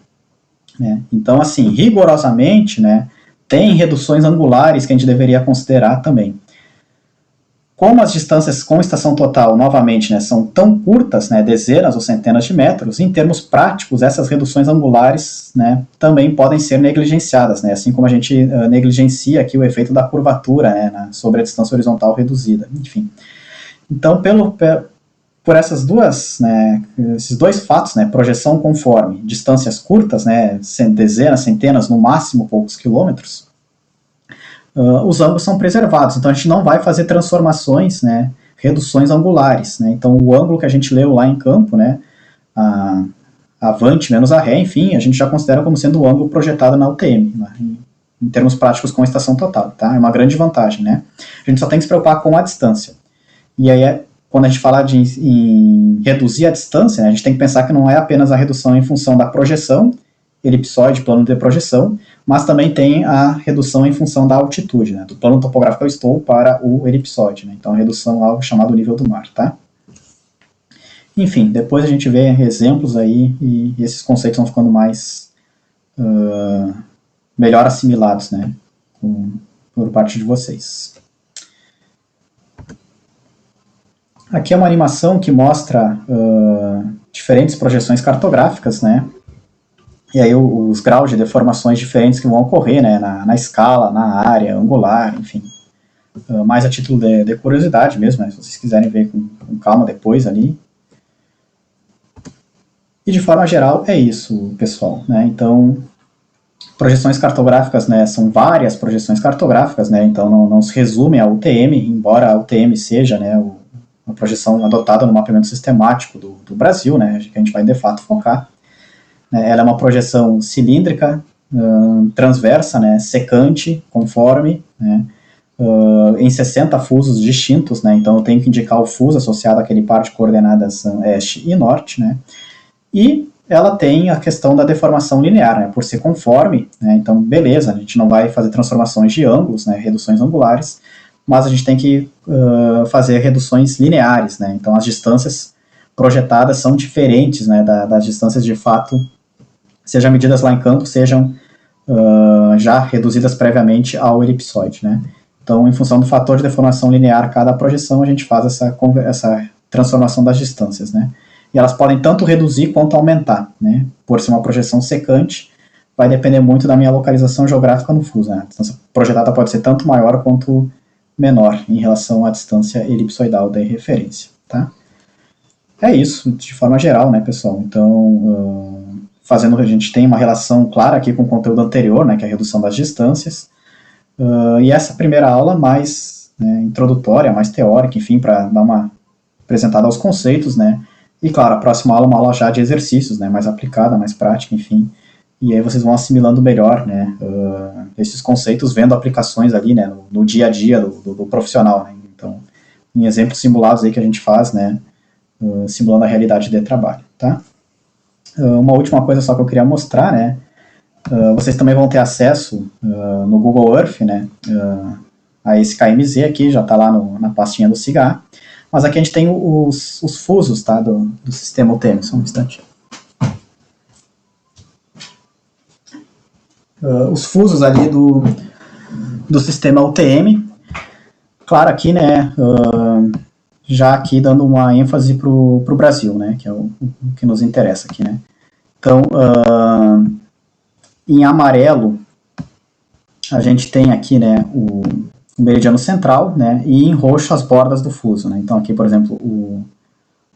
Né? Então, assim, rigorosamente, né, tem reduções angulares que a gente deveria considerar também. Como as distâncias com estação total, novamente, né, são tão curtas, né, dezenas ou centenas de metros, em termos práticos, essas reduções angulares, né, também podem ser negligenciadas, né, assim como a gente negligencia aqui o efeito da curvatura, né, sobre a distância horizontal reduzida. Enfim. Então, por essas duas, né, esses dois fatos, né, projeção conforme, distâncias curtas, né, dezenas, centenas, no máximo poucos quilômetros, os ângulos são preservados. Então a gente não vai fazer transformações, né, reduções angulares. Né, então o ângulo que a gente leu lá em campo, né, a avante menos a ré, enfim, a gente já considera como sendo o ângulo projetado na UTM, né, em termos práticos com a estação total. Tá? É uma grande vantagem. Né? A gente só tem que se preocupar com a distância. E aí quando a gente fala em reduzir a distância, né, a gente tem que pensar que não é apenas a redução em função da projeção elipsoide, plano de projeção, mas também tem a redução em função da altitude, né, do plano topográfico que eu estou para o elipsoide, né, então a redução ao chamado nível do mar, tá? Enfim, depois a gente vê exemplos aí e esses conceitos vão ficando mais melhor assimilados, né, por parte de vocês. Aqui é uma animação que mostra diferentes projeções cartográficas, né, e aí os graus de deformações diferentes que vão ocorrer, né, na escala, na área, angular, enfim. Mais a título de curiosidade mesmo, né, se vocês quiserem ver com calma depois ali. E de forma geral é isso, pessoal, né, então projeções cartográficas, né, são várias projeções cartográficas, né, então não se resume à UTM, embora a UTM seja, né, uma projeção adotada no mapeamento sistemático do Brasil, né, que a gente vai de fato focar. Ela é uma projeção cilíndrica, transversa, né, secante, conforme, né, em 60 fusos distintos, né, então eu tenho que indicar o fuso associado àquele par de coordenadas oeste e norte, né, e ela tem a questão da deformação linear, né, por ser conforme, né, então beleza, a gente não vai fazer transformações de ângulos, né, reduções angulares, mas a gente tem que fazer reduções lineares, né, então as distâncias projetadas são diferentes, né, das distâncias de fato, sejam medidas lá em campo, sejam já reduzidas previamente ao elipsoide, né. Então, em função do fator de deformação linear cada projeção, a gente faz essa transformação das distâncias, né. E elas podem tanto reduzir quanto aumentar, né. Por ser uma projeção secante, vai depender muito da minha localização geográfica no fuso, né. A distância projetada pode ser tanto maior quanto menor em relação à distância elipsoidal da referência, tá. É isso, de forma geral, né, pessoal. Então, a gente tem uma relação clara aqui com o conteúdo anterior, né, que é a redução das distâncias, e essa primeira aula mais introdutória, mais teórica, enfim, para dar uma apresentada aos conceitos, né, e claro, a próxima aula é uma aula já de exercícios, né, mais aplicada, mais prática, enfim, e aí vocês vão assimilando melhor, né, esses conceitos, vendo aplicações ali, né, no dia a dia do profissional, né, então, em exemplos simulados aí que a gente faz, né, simulando a realidade de trabalho, tá? Uma última coisa só que eu queria mostrar, né, vocês também vão ter acesso no Google Earth, né, a esse KMZ aqui, já está lá na pastinha do SIGA, mas aqui a gente tem os fusos, tá, do sistema UTM, só um instante. Os fusos ali do sistema UTM, claro aqui, né, já aqui dando uma ênfase para o Brasil, né, que é o que nos interessa aqui, né. Então, em amarelo, a gente tem aqui, né, o meridiano central, né, e em roxo as bordas do fuso, né. Então aqui, por exemplo,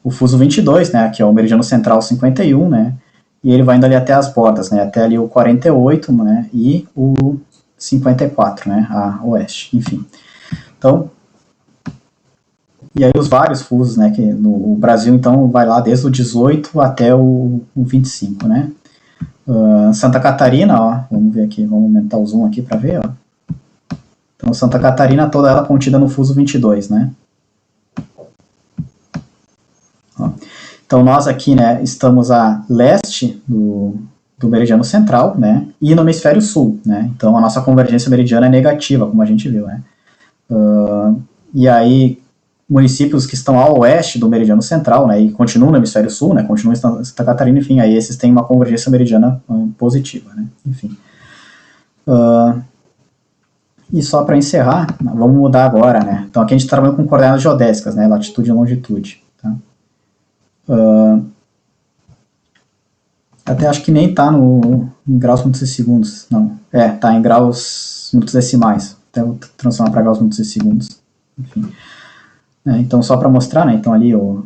o fuso 22, né, que é o meridiano central 51, né, e ele vai indo ali até as bordas, né, até ali o 48, né, e o 54, né, a oeste, enfim. Então, e aí os vários fusos, né, que no Brasil, então, vai lá desde o 18 até o 25, né. Santa Catarina, ó, vamos ver aqui, vamos aumentar o zoom aqui para ver, ó. Então, Santa Catarina, toda ela contida no fuso 22, né. Ó. Então, nós aqui, né, estamos a leste do meridiano central, né, e no hemisfério sul, né. Então, a nossa convergência meridiana é negativa, como a gente viu, né. E aí, municípios que estão ao oeste do meridiano central, né, e continuam no hemisfério sul, né, continuam em Santa Catarina, enfim, aí esses têm uma convergência meridiana positiva, né, enfim. E só para encerrar, vamos mudar agora, né, então aqui a gente está trabalhando com coordenadas geodésicas, né, latitude e longitude, tá. Até acho que nem está em graus minutos e segundos, não, está em graus minutos decimais, até vou transformar para graus minutos e segundos, enfim. Então, só para mostrar, né, então ali o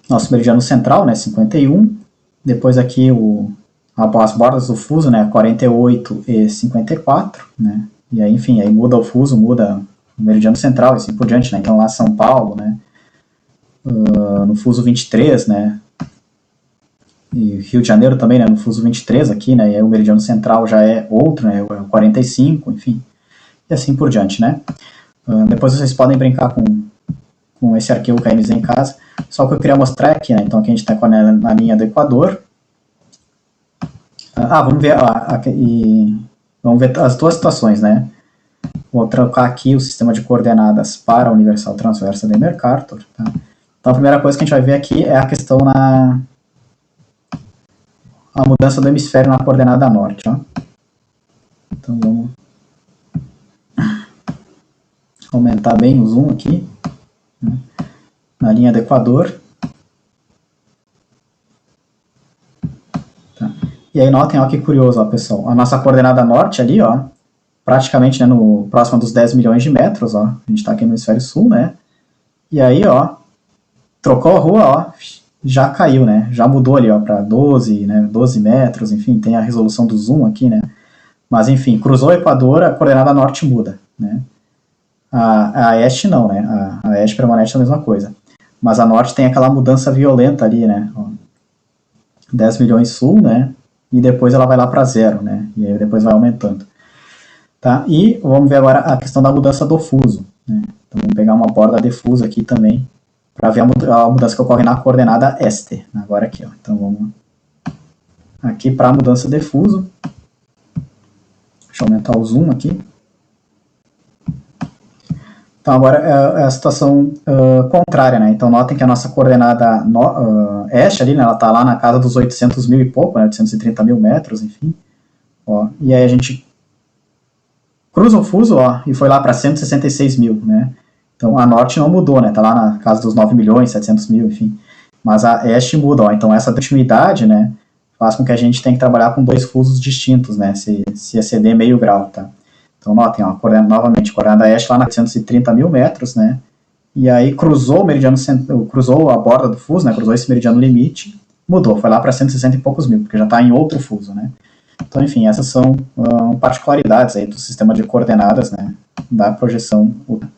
nosso meridiano central, né, 51, depois aqui as bordas do fuso, né, 48 e 54, né, e aí, enfim, aí muda o fuso, muda o meridiano central e assim por diante, né, então lá São Paulo, né, no fuso 23, né, e Rio de Janeiro também, né, no fuso 23 aqui, né, e aí o meridiano central já é outro, né, é o 45, enfim, e assim por diante, né. Depois vocês podem brincar com com esse arquivo KMZ em casa. Só o que eu queria mostrar aqui, né? Então aqui a gente está na linha do Equador. Vamos ver as duas situações, né? Vou trocar aqui o sistema de coordenadas para a universal transversa de Mercator. Tá? Então a primeira coisa que a gente vai ver aqui é a questão a mudança do hemisfério na coordenada norte. Ó. Então vamos aumentar bem o zoom aqui, né? Na linha do Equador. Tá. E aí notem, ó, que curioso, ó, pessoal. A nossa coordenada norte ali, ó, praticamente, né, no próximo dos 10 milhões de metros, ó. A gente está aqui no hemisfério sul, né? E aí, ó, trocou a rua, ó, já caiu, né? Já mudou ali, ó, para 12, né, 12 metros, enfim, tem a resolução do zoom aqui, né? Mas, enfim, cruzou o Equador, a coordenada norte muda, né? A este não, né? A este permanece a mesma coisa. Mas a norte tem aquela mudança violenta ali, né? Ó, 10 milhões sul, né? E depois ela vai lá para zero, né? E aí depois vai aumentando. Tá? E vamos ver agora a questão da mudança do fuso, né? Então vamos pegar uma borda de fuso aqui também, para ver a mudança que ocorre na coordenada este. Agora aqui, ó. Então vamos aqui para a mudança de fuso. Deixa eu aumentar o zoom aqui. Então agora é a situação contrária, né? Então notem que a nossa coordenada este ali, né, ela está lá na casa dos 800 mil e pouco, né, 830 mil metros, enfim. Ó, e aí a gente cruza o fuso, ó, e foi lá para 166 mil, né? Então a norte não mudou, né? Está lá na casa dos 9 milhões, 700 mil, enfim. Mas a este muda, ó. Então essa continuidade, né, faz com que a gente tenha que trabalhar com dois fusos distintos, né? Se exceder meio grau, tá? Então, notem, ó, novamente, coordenada este lá na 830 mil metros, né? E aí cruzou o meridiano, cruzou a borda do fuso, né? Cruzou esse meridiano limite, mudou, foi lá para 160 e poucos mil, porque já está em outro fuso, né? Então, enfim, essas são particularidades aí do sistema de coordenadas, né? Da projeção UTA.